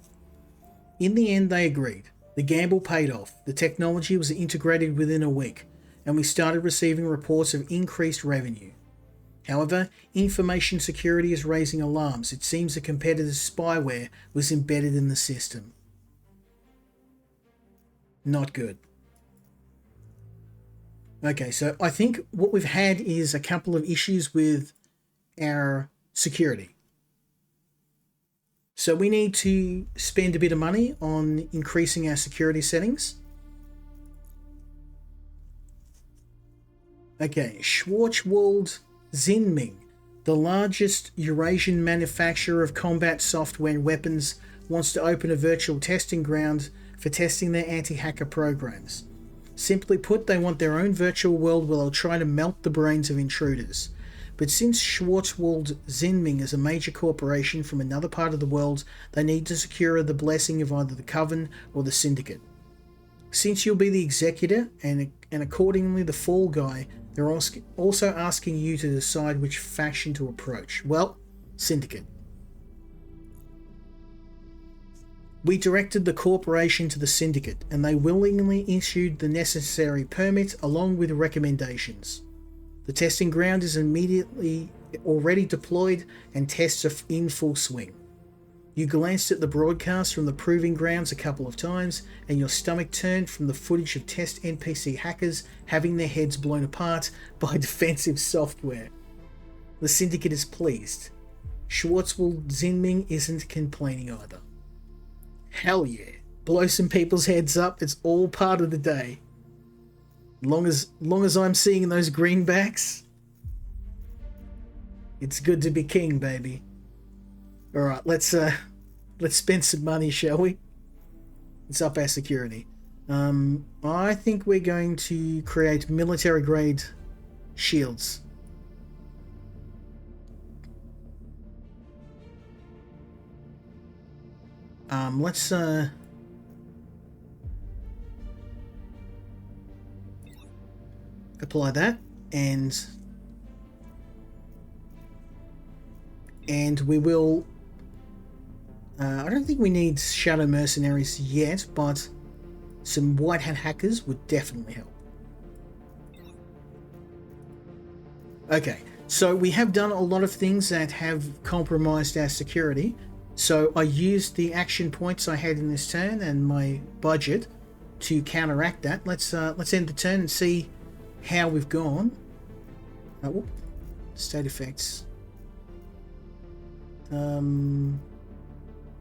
In the end, they agreed. The gamble paid off. The technology was integrated within a week, and we started receiving reports of increased revenue. However, information security is raising alarms. It seems a competitor's spyware was embedded in the system. Not good. Okay, so I think what we've had is a couple of issues with our security. So we need to spend a bit of money on increasing our security settings. Okay, Schwarzwald Zinming, the largest Eurasian manufacturer of combat software and weapons, wants to open a virtual testing ground for testing their anti-hacker programs. Simply put, they want their own virtual world where they'll try to melt the brains of intruders. But since Schwarzwald Zinming is a major corporation from another part of the world, they need to secure the blessing of either the Coven or the Syndicate. Since you'll be the executor and accordingly the fall guy, they're also asking you to decide which faction to approach. Well, Syndicate. We directed the corporation to the Syndicate, and they willingly issued the necessary permit along with recommendations. The testing ground is immediately already deployed, and tests are in full swing. You glanced at the broadcast from the proving grounds a couple of times, and your stomach turned from the footage of test NPC hackers having their heads blown apart by defensive software. The Syndicate is pleased. Schwarzwald Zinming isn't complaining either. Hell yeah. Blow some people's heads up, it's all part of the day. Long as I'm seeing those greenbacks, it's good to be king, baby. Alright, let's spend some money, shall we? Let's up our security. I think we're going to create military grade shields. Let's apply that, and we will I don't think we need shadow mercenaries yet, but some white hat hackers would definitely help. Okay, so we have done a lot of things that have compromised our security. So I used the action points I had in this turn and my budget to counteract that. Let's end the turn and see how we've gone. State effects.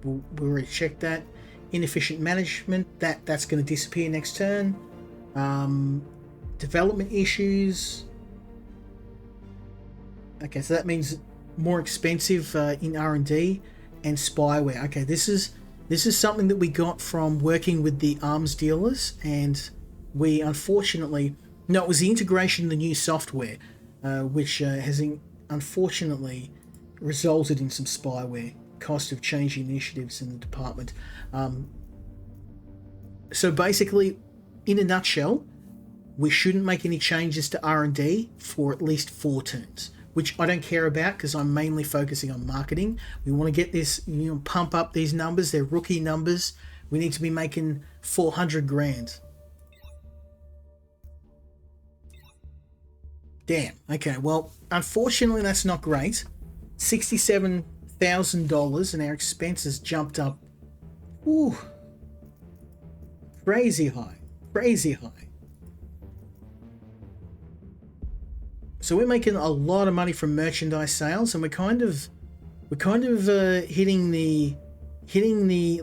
We'll already checked that. Inefficient management, that's going to disappear next turn. Development issues. Okay, so that means more expensive in R&D and spyware. Okay, this is something that we got from working with the arms dealers, and we unfortunately... No, it was the integration of the new software, which has unfortunately resulted in some spyware. Cost of changing initiatives in the department. So basically, in a nutshell, we shouldn't make any changes to R&D for at least 4 turns, which I don't care about because I'm mainly focusing on marketing. We want to get this, pump up these numbers. They're rookie numbers. We need to be making 400 grand. Damn. Okay, well, unfortunately, that's not great. $67,000 and our expenses jumped up. Ooh. Crazy high. Crazy high. So we're making a lot of money from merchandise sales, and we're kind of hitting the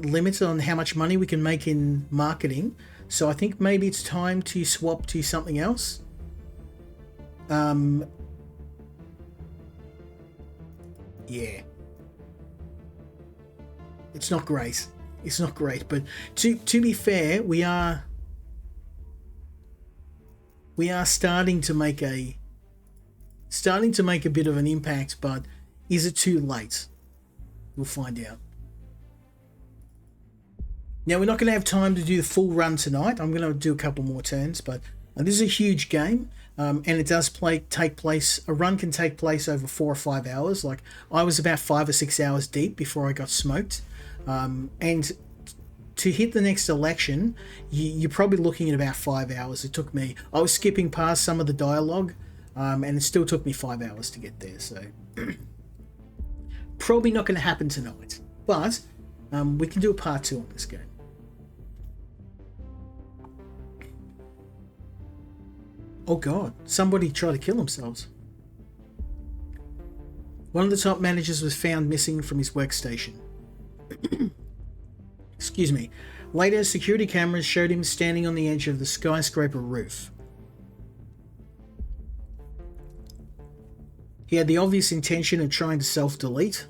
limit on how much money we can make in marketing. So I think maybe it's time to swap to something else. Yeah. It's not great. It's not great, but to be fair, we are starting to make a bit of an impact, but is it too late? We'll find out. Now, we're not going to have time to do the full run tonight. I'm going to do a couple more turns, but this is a huge game, and it does take place. A run can take place over 4 or 5 hours. Like, I was about 5 or 6 hours deep before I got smoked. And to hit the next election, you're probably looking at about 5 hours. It took me. I was skipping past some of the dialogue, and it still took me 5 hours to get there. So probably not going to happen tonight, but we can do a part 2 on this game. Oh god, somebody tried to kill themselves. One of the top managers was found missing from his workstation. Excuse me. Later, security cameras showed him standing on the edge of the skyscraper roof. He had the obvious intention of trying to self-delete.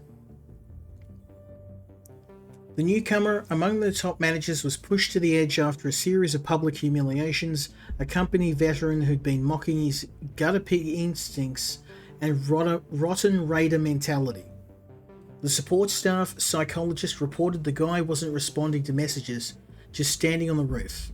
The newcomer among the top managers was pushed to the edge after a series of public humiliations. A company veteran who'd been mocking his gutter pig instincts and rotten raider mentality. The support staff psychologist reported the guy wasn't responding to messages, just standing on the roof.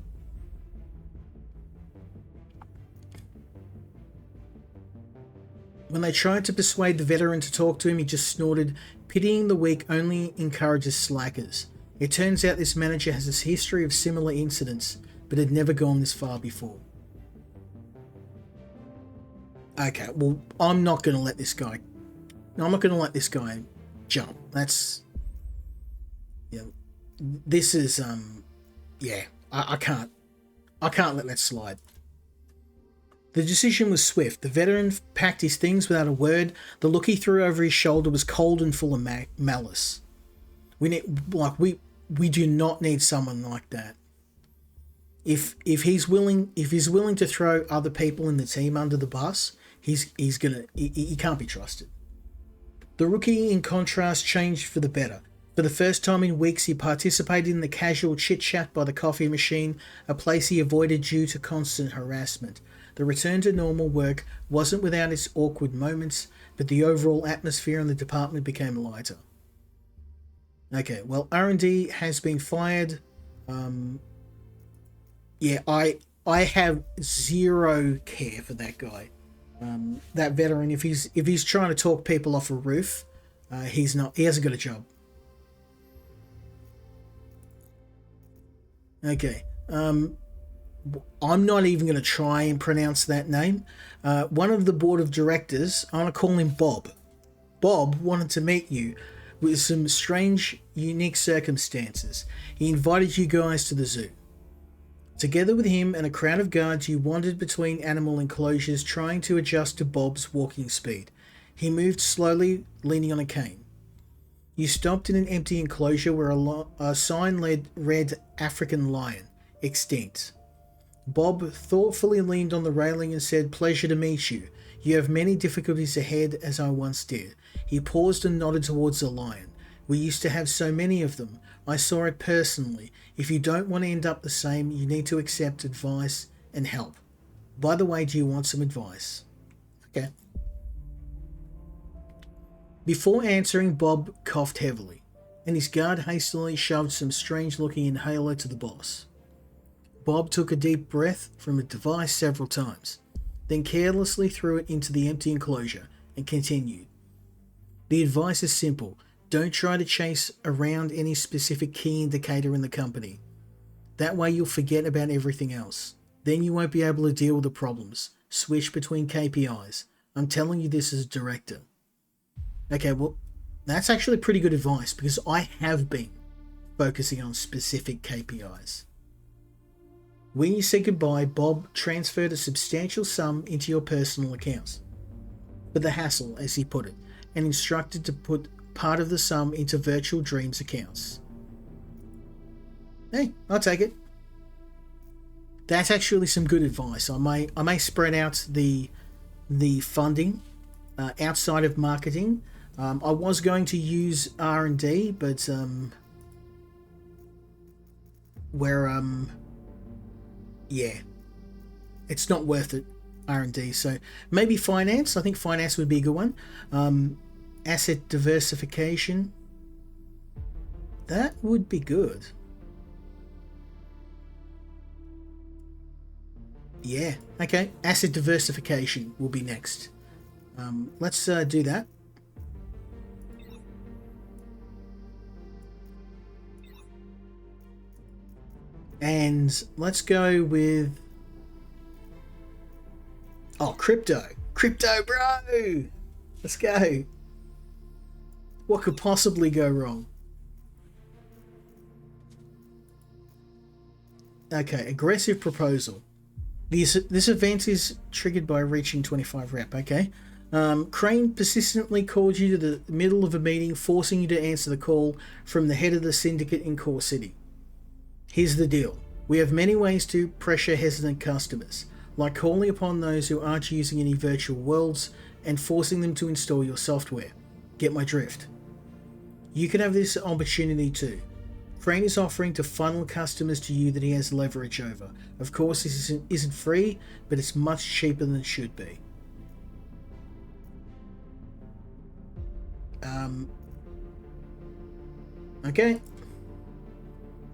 When they tried to persuade the veteran to talk to him, he just snorted, "Pitying the weak only encourages slackers." It turns out this manager has a history of similar incidents, but had never gone this far before. Okay, well, I'm not going to let this guy jump. That's... Yeah. This is, yeah, I can't let that slide. The decision was swift. The veteran packed his things without a word. The look he threw over his shoulder was cold and full of malice. We do not need someone like that. If he's willing to throw other people in the team under the bus, he can't be trusted. The rookie, in contrast, changed for the better. For the first time in weeks, he participated in the casual chit-chat by the coffee machine, a place he avoided due to constant harassment. The return to normal work wasn't without its awkward moments, but the overall atmosphere in the department became lighter. Okay, well, R&D has been fired. Yeah, I have zero care for that guy. That veteran, if he's trying to talk people off a roof, he hasn't got a job. Okay. I'm not even going to try and pronounce that name. One of the board of directors, I want to call him Bob. Bob wanted to meet you with some strange, unique circumstances. He invited you guys to the zoo. Together with him and a crowd of guards, you wandered between animal enclosures trying to adjust to Bob's walking speed. He moved slowly, leaning on a cane. You stopped in an empty enclosure where a sign read African lion, extinct. Bob thoughtfully leaned on the railing and said, "Pleasure to meet you. You have many difficulties ahead, as I once did." He paused and nodded towards the lion. "We used to have so many of them. I saw it personally. If you don't want to end up the same, you need to accept advice and help. By the way, do you want some advice?" Okay. Before answering, Bob coughed heavily, and his guard hastily shoved some strange-looking inhaler to the boss. Bob took a deep breath from a device several times, then carelessly threw it into the empty enclosure and continued. "The advice is simple. Don't try to chase around any specific key indicator in the company. That way you'll forget about everything else. Then you won't be able to deal with the problems. Switch between KPIs. I'm telling you this as a director. Okay, well, that's actually pretty good advice because I have been focusing on specific KPIs. When you said goodbye, Bob transferred a substantial sum into your personal accounts. For the hassle, as he put it, and instructed to put part of the sum into Virtual Dreams accounts. Hey, I'll take it. That's actually some good advice. I may spread out the funding outside of marketing. I was going to use R&D, but yeah, it's not worth it. R&D. So maybe finance. I think finance would be a good one. Asset diversification. That would be good. Yeah. Okay. Asset diversification will be next. Let's do that. And let's go with... Oh, crypto. Crypto, bro! Let's go. What could possibly go wrong? Okay, aggressive proposal. This event is triggered by reaching 25 rep, okay? Crane persistently called you to the middle of a meeting, forcing you to answer the call from the head of the syndicate in Core City. Here's the deal. We have many ways to pressure hesitant customers, like calling upon those who aren't using any virtual worlds and forcing them to install your software. Get my drift? You can have this opportunity too. Crane is offering to funnel customers to you that he has leverage over. Of course, this isn't free, but it's much cheaper than it should be. Okay.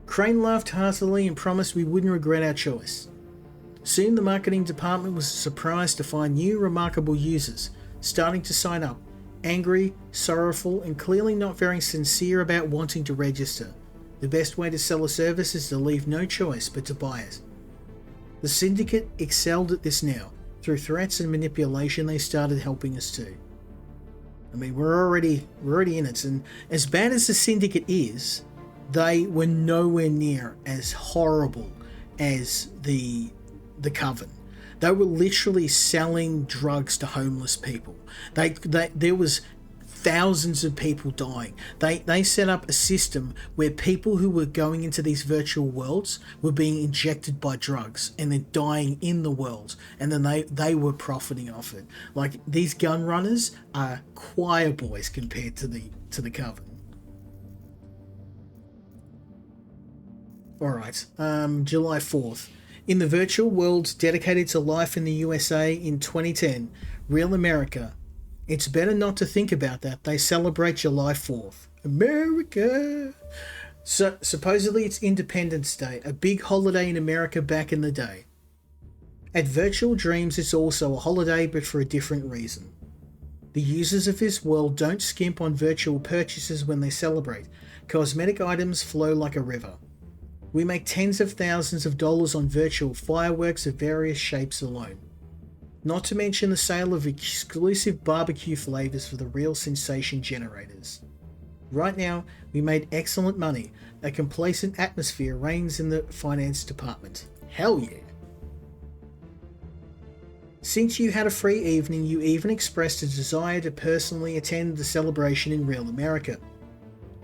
Crane laughed heartily and promised we wouldn't regret our choice. Soon the marketing department was surprised to find new remarkable users starting to sign up, angry, sorrowful, and clearly not very sincere about wanting to register. The best way to sell a service is to leave no choice but to buy it. The syndicate excelled at this now. Through threats and manipulation, they started helping us too. I mean, we're already in it, and as bad as the syndicate is, they were nowhere near as horrible as the Coven. They were literally selling drugs to homeless people. There was thousands of people dying. They set up a system where people who were going into these virtual worlds were being injected by drugs and then dying in the world, and then they were profiting off it. Like, these gun runners are choir boys compared to the Coven. Alright, July 4th. In the virtual world dedicated to life in the USA in 2010, Real America. It's better not to think about that. They celebrate July 4th. America! So, supposedly it's Independence Day, a big holiday in America back in the day. At Virtual Dreams, it's also a holiday, but for a different reason. The users of this world don't skimp on virtual purchases when they celebrate. Cosmetic items flow like a river. We make tens of thousands of dollars on virtual fireworks of various shapes alone. Not to mention the sale of exclusive barbecue flavors for the real sensation generators. Right now, we made excellent money. A complacent atmosphere reigns in the finance department. Hell yeah. Since you had a free evening, you even expressed a desire to personally attend the celebration in Real America.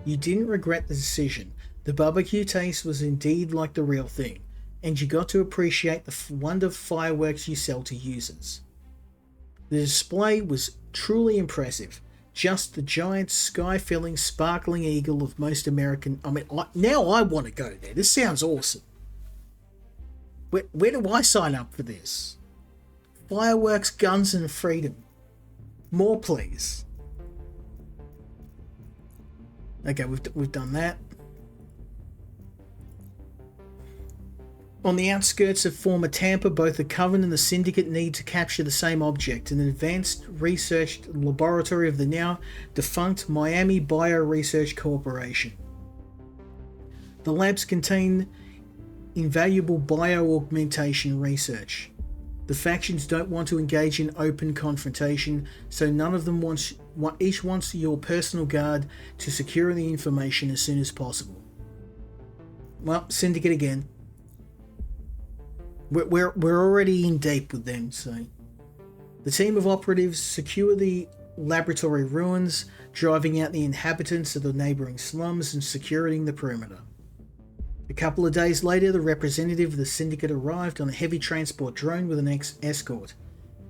You didn't regret the decision. The barbecue taste was indeed like the real thing, and you got to appreciate the wonder fireworks you sell to users. The display was truly impressive. Just the giant, sky-filling, sparkling eagle of most American... now I want to go there. This sounds awesome. Where do I sign up for this? Fireworks, guns, and freedom. More, please. Okay, we've done that. On the outskirts of former Tampa, both the Coven and the Syndicate need to capture the same object, an advanced research laboratory of the now defunct Miami Bio-Research Corporation. The labs contain invaluable bio-augmentation research. The factions don't want to engage in open confrontation, so none of them each wants your personal guard to secure the information as soon as possible. Well, Syndicate again. We're already in deep with them, so... The team of operatives secure the laboratory ruins, driving out the inhabitants of the neighbouring slums and securing the perimeter. A couple of days later, the representative of the Syndicate arrived on a heavy transport drone with an escort.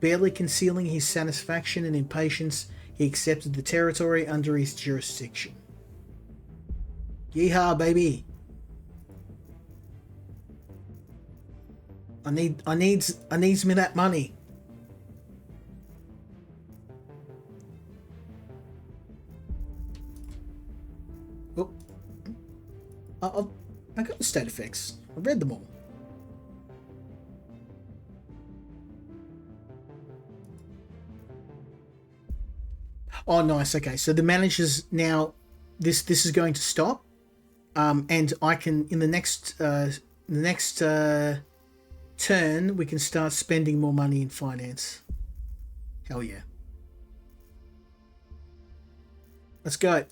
Barely concealing his satisfaction and impatience, he accepted the territory under his jurisdiction. Yeehaw, baby! I needs me that money. Oh, I got the state effects. I read them all. Oh, nice. Okay, so the manager's now. This is going to stop, and I can in the next turn we can start spending more money in finance. Hell yeah. Let's go.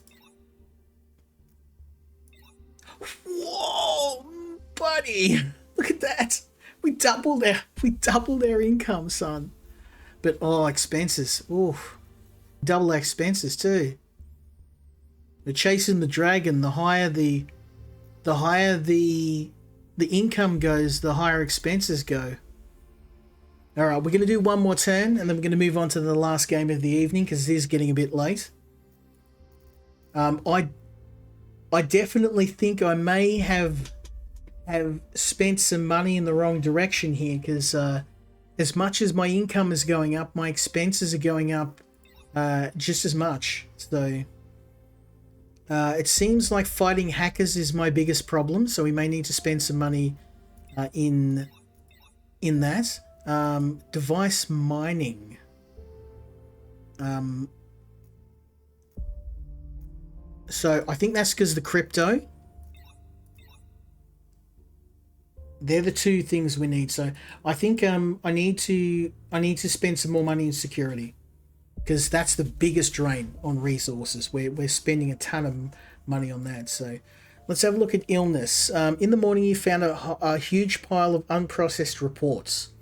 Whoa, buddy! Look at that. We doubled our income, son. But expenses. Oof. Double our expenses too. We're chasing the dragon. The higher the income goes, the higher expenses go. Alright, we're going to do one more turn and then we're going to move on to the last game of the evening because it is getting a bit late. I definitely think I may have spent some money in the wrong direction here because as much as my income is going up, my expenses are going up just as much. So it seems like fighting hackers is my biggest problem, so we may need to spend some money in that. Device mining. So I think that's because the crypto. They're the two things we need. So I think I need to spend some more money in security, because that's the biggest drain on resources. We're spending a ton of money on that. So let's have a look at illness. In the morning, you found a huge pile of unprocessed reports.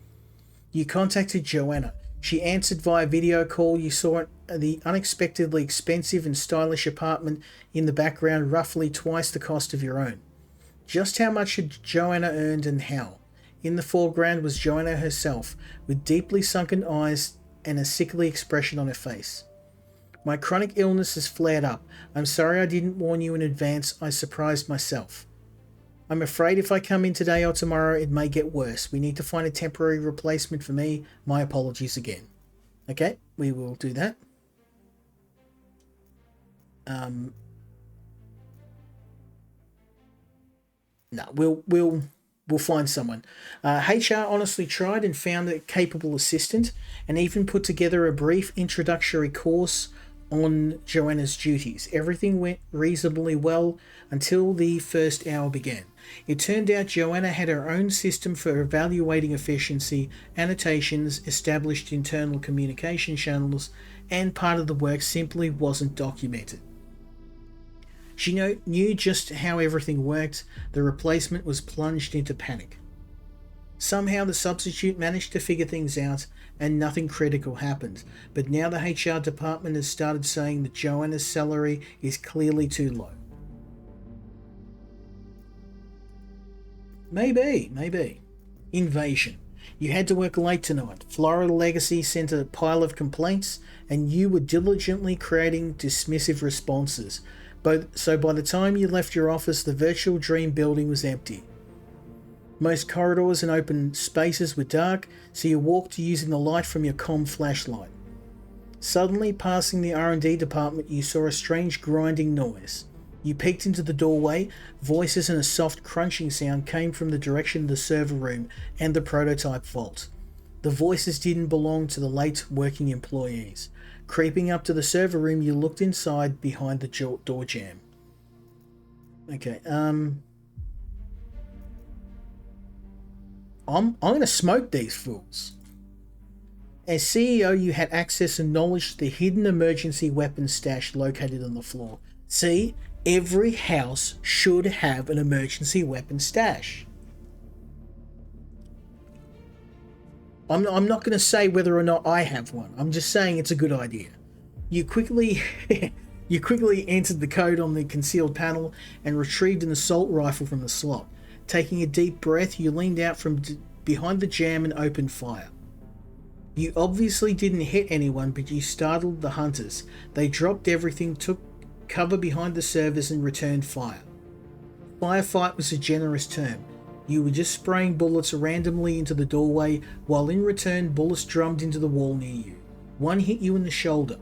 You contacted Joanna. She answered via video call. You saw the unexpectedly expensive and stylish apartment in the background, roughly twice the cost of your own. Just how much had Joanna earned and how? In the foreground was Joanna herself, with deeply sunken eyes and a sickly expression on her face. My chronic illness has flared up. I'm sorry I didn't warn you in advance. I surprised myself. I'm afraid if I come in today or tomorrow, it may get worse. We need to find a temporary replacement for me. My apologies again. Okay, we will do that. No, we'll find someone. HR honestly tried and found a capable assistant, and even put together a brief introductory course on Joanna's duties. Everything went reasonably well until the first hour began. It turned out Joanna had her own system for evaluating efficiency, annotations, established internal communication channels, and part of the work simply wasn't documented. She knew just how everything worked. The replacement was plunged into panic. Somehow the substitute managed to figure things out and nothing critical happened, but now the HR department has started saying that Joanna's salary is clearly too low. Maybe. Invasion. You had to work late tonight. Florida Legacy sent a pile of complaints and you were diligently creating dismissive responses. So by the time you left your office, the virtual dream building was empty. Most corridors and open spaces were dark, so you walked using the light from your comm flashlight. Suddenly, passing the R&D department, you saw a strange grinding noise. You peeked into the doorway. Voices and a soft crunching sound came from the direction of the server room and the prototype vault. The voices didn't belong to the late working employees. Creeping up to the server room, you looked inside behind the door jamb. Okay, I'm gonna smoke these fools. As CEO, you had access and knowledge to the hidden emergency weapon stash located on the floor. See, every house should have an emergency weapon stash. I'm not going to say whether or not I have one. I'm just saying it's a good idea. You quickly entered the code on the concealed panel and retrieved an assault rifle from the slot. Taking a deep breath, you leaned out from behind the jam and opened fire. You obviously didn't hit anyone, but you startled the hunters. They dropped everything, took cover behind the servers and returned fire. Firefight was a generous term. You were just spraying bullets randomly into the doorway, while in return bullets drummed into the wall near you. One hit you in the shoulder.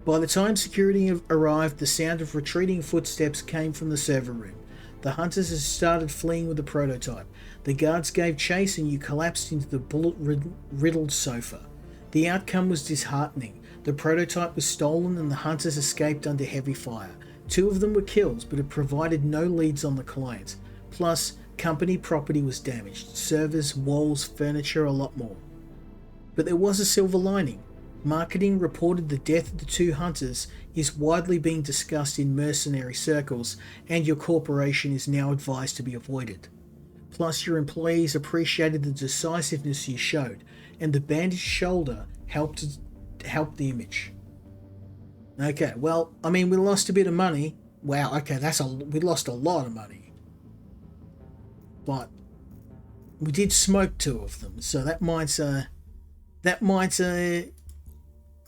By the time security arrived, the sound of retreating footsteps came from the server room. The hunters had started fleeing with the prototype. The guards gave chase and you collapsed into the bullet-riddled sofa. The outcome was disheartening. The prototype was stolen and the hunters escaped under heavy fire. 2 of them were killed, but it provided no leads on the client. Plus, company property was damaged. Servers, walls, furniture, a lot more. But there was a silver lining. Marketing reported the death of the 2 hunters is widely being discussed in mercenary circles, and your corporation is now advised to be avoided. Plus, your employees appreciated the decisiveness you showed, and the bandaged shoulder helped the image. Okay, well, I mean, we lost a bit of money. Wow, okay, we lost a lot of money. But we did smoke 2 of them, so that might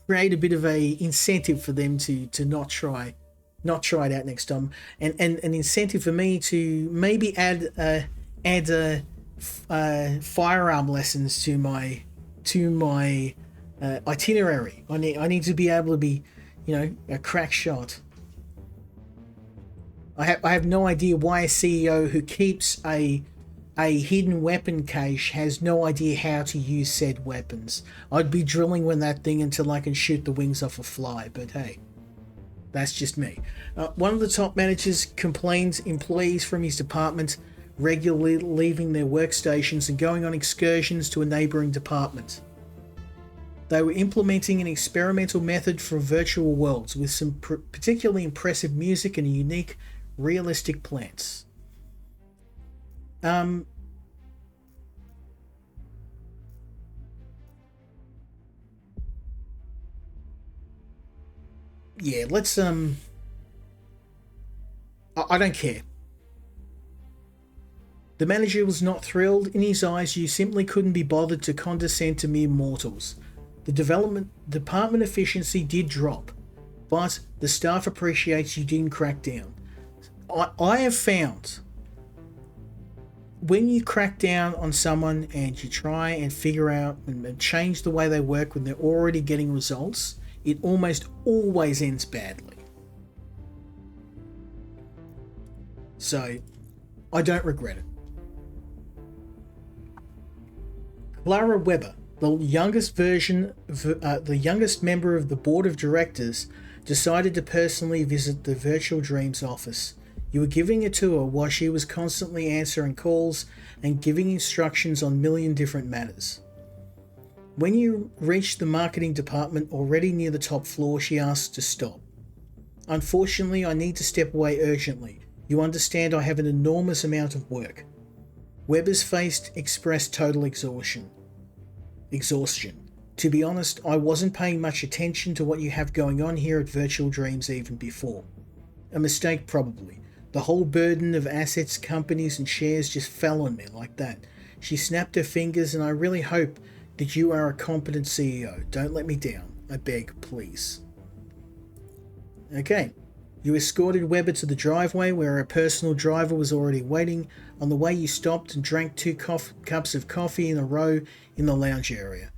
create a bit of a incentive for them to not try it out next time, and an incentive for me to maybe add firearm lessons to my itinerary. I need to be able to be, a crack shot. I have no idea why a CEO who keeps a hidden weapon cache has no idea how to use said weapons. I'd be drilling with that thing until I can shoot the wings off a fly, but hey, that's just me. One of the top managers complained employees from his department regularly leaving their workstations and going on excursions to a neighbouring department. They were implementing an experimental method for virtual worlds with some particularly impressive music and unique, realistic plants. Yeah, let's I don't care. The manager was not thrilled. In his eyes, you simply couldn't be bothered to condescend to mere mortals. The department efficiency did drop, but the staff appreciates you didn't crack down. I have found when you crack down on someone and you try and figure out and change the way they work when they're already getting results, it almost always ends badly. So, I don't regret it. Clara Weber, the youngest member of the board of directors, decided to personally visit the Virtual Dreams office. You were giving a tour while she was constantly answering calls and giving instructions on a million different matters. When you reached the marketing department already near the top floor, she asked to stop. Unfortunately, I need to step away urgently. You understand I have an enormous amount of work. Weber's face expressed total exhaustion. To be honest, I wasn't paying much attention to what you have going on here at Virtual Dreams even before. A mistake probably. The whole burden of assets, companies and shares just fell on me like that. She snapped her fingers, and I really hope that you are a competent CEO. Don't let me down. I beg, please. Okay. You escorted Weber to the driveway where a personal driver was already waiting. On the way you stopped and drank 2 cups of coffee in a row in the lounge area.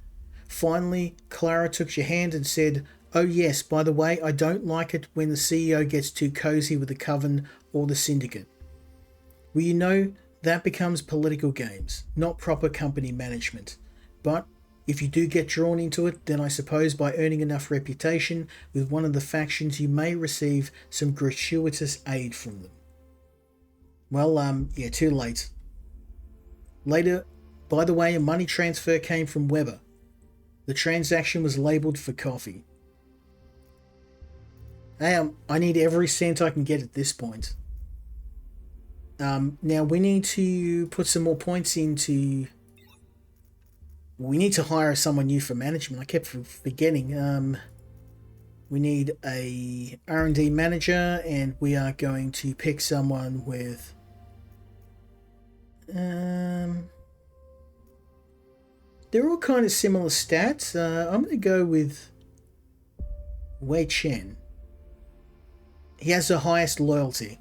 Finally, Clara took your hand and said, Oh yes, by the way, I don't like it when the CEO gets too cozy with the Coven or the Syndicate. Well, you know, that becomes political games, not proper company management. But if you do get drawn into it, then I suppose by earning enough reputation with one of the factions, you may receive some gratuitous aid from them. Well, yeah, too late. Later, by the way, a money transfer came from Weber. The transaction was labelled for coffee. Hey, I need every cent I can get at this point. Now we need to put some more points into. We need to hire someone new for management. I kept forgetting. We need a R&D manager, and we are going to pick someone with. They're all kind of similar stats. I'm going to go with Wei Chen. He has the highest loyalty.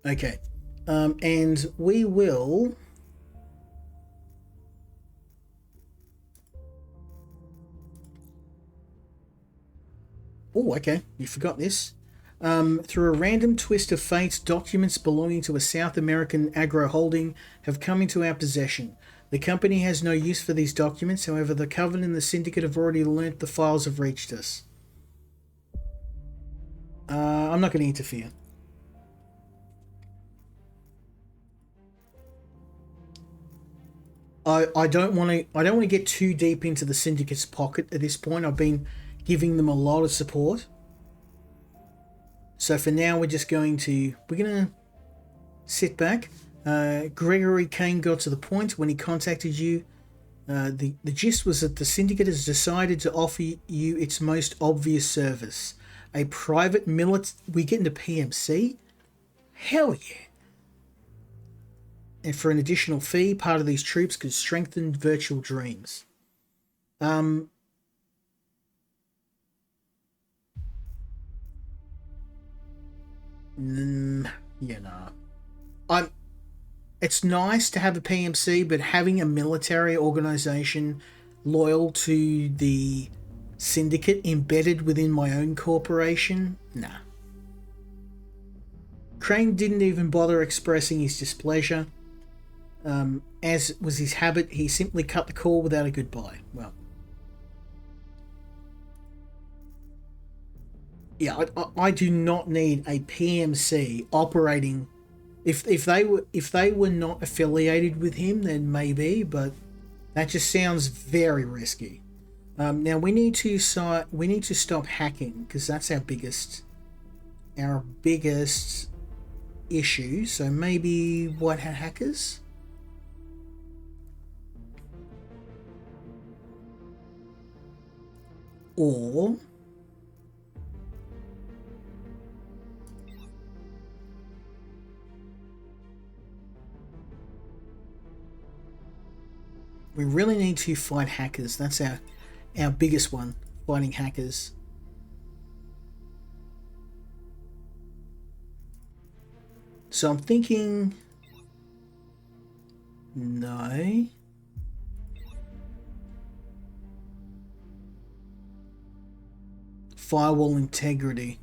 Okay. And we will... Oh, okay. You forgot this. Through a random twist of fate, documents belonging to a South American agro holding have come into our possession. The company has no use for these documents, however, the Coven and the Syndicate have already learnt the files have reached us. I'm not going to interfere. I don't want to get too deep into the Syndicate's pocket at this point. I've been giving them a lot of support. So for now, we're going to sit back. Gregory Kane got to the point when he contacted you. The gist was that the Syndicate has decided to offer you its most obvious service. A private we get into PMC? Hell yeah. And for an additional fee, part of these troops could strengthen virtual dreams. It's nice to have a PMC, but having a military organization loyal to the Syndicate embedded within my own corporation, nah. Crane didn't even bother expressing his displeasure. As was his habit, he simply cut the call without a goodbye. Well, yeah, I do not need a PMC operating. If they were not affiliated with him, then maybe, but that just sounds very risky. Now we need to stop hacking, because that's our biggest issue. So maybe white hat hackers. Or we really need to fight hackers. That's our biggest one, fighting hackers. So I'm thinking, no. Firewall integrity.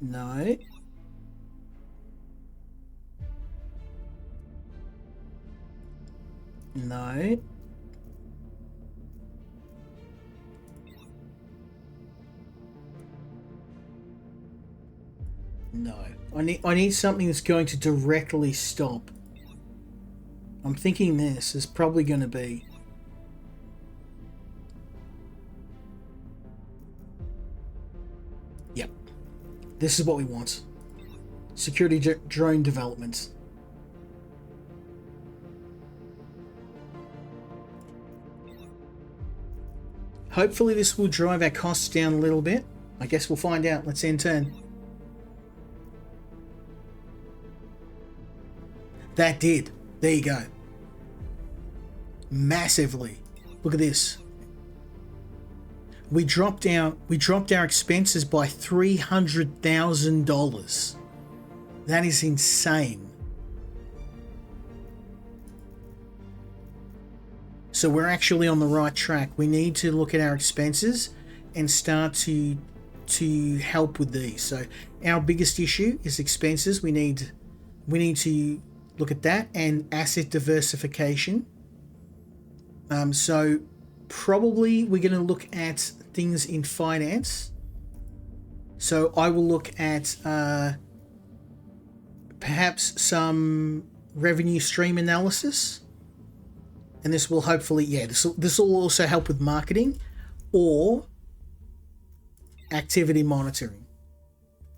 No. No. No. I need something that's going to directly stop. I'm thinking this is probably going to be. Yep. This is what we want. Security drone development. Hopefully this will drive our costs down a little bit. I guess we'll find out. Let's end turn. That did. There you go. Massively. Look at this. We dropped our expenses by $300,000. That is insane. So we're actually on the right track. We need to look at our expenses and start to help with these. So our biggest issue is expenses. We need to look at that and asset diversification. So probably we're going to look at things in finance. So I will look at perhaps some revenue stream analysis, and this will hopefully, this will also help with marketing or activity monitoring.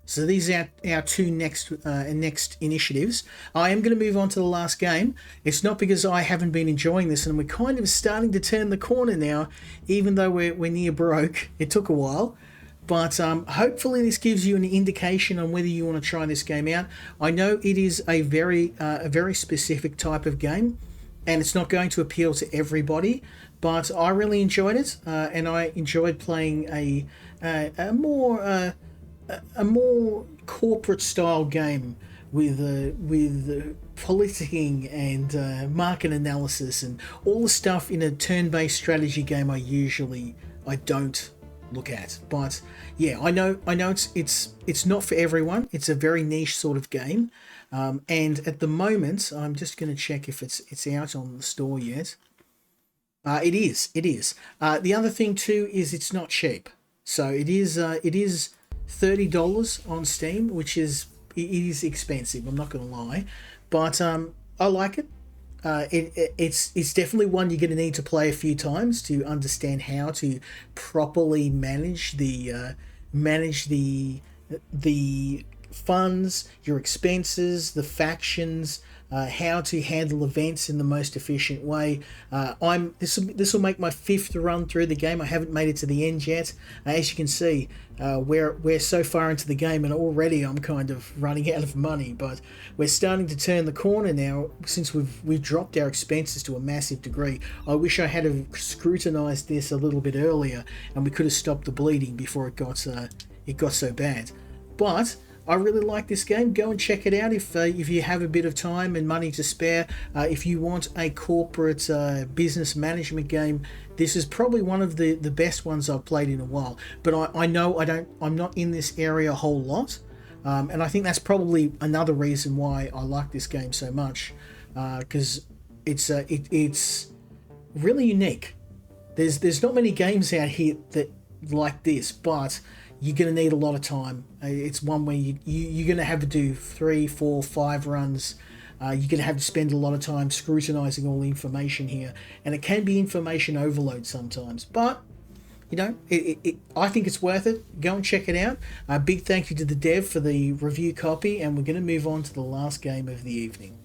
So these are our two next initiatives. I am going to move on to the last game. It's not because I haven't been enjoying this, and we're kind of starting to turn the corner now, even though we're near broke. It took a while. But hopefully this gives you an indication on whether you want to try this game out. I know it is a very specific type of game, and it's not going to appeal to everybody. But I really enjoyed it, and I enjoyed playing a more corporate style game with politicking and market analysis and all the stuff in a turn-based strategy game I don't look at. But yeah, I know it's not for everyone. It's a very niche sort of game, and at the moment I'm just going to check if it's out on the store yet. It is. The other thing too is it's not cheap. So it is $30 on Steam, which is expensive. I'm not going to lie, but I like it. It's definitely one you're going to need to play a few times to understand how to properly manage the funds, your expenses, the factions, how to handle events in the most efficient way. This will make my 5th run through the game. I haven't made it to the end yet. As you can see, we're so far into the game, and already I'm kind of running out of money. But we're starting to turn the corner now, since we've dropped our expenses to a massive degree. I wish I had have scrutinized this a little bit earlier, and we could have stopped the bleeding before it got so bad. But I really like this game. Go and check it out if you have a bit of time and money to spare. If you want a corporate business management game, this is probably one of the best ones I've played in a while. But I know I'm not in this area a whole lot, and I think that's probably another reason why I like this game so much, because it's really unique. There's not many games out here that like this, but you're going to need a lot of time. It's one where you're going to have to do 3, 4, 5 runs. You're going to have to spend a lot of time scrutinizing all the information here, and it can be information overload sometimes. But I think it's worth it. Go and check it out. Big thank you to the dev for the review copy, and we're going to move on to the last game of the evening.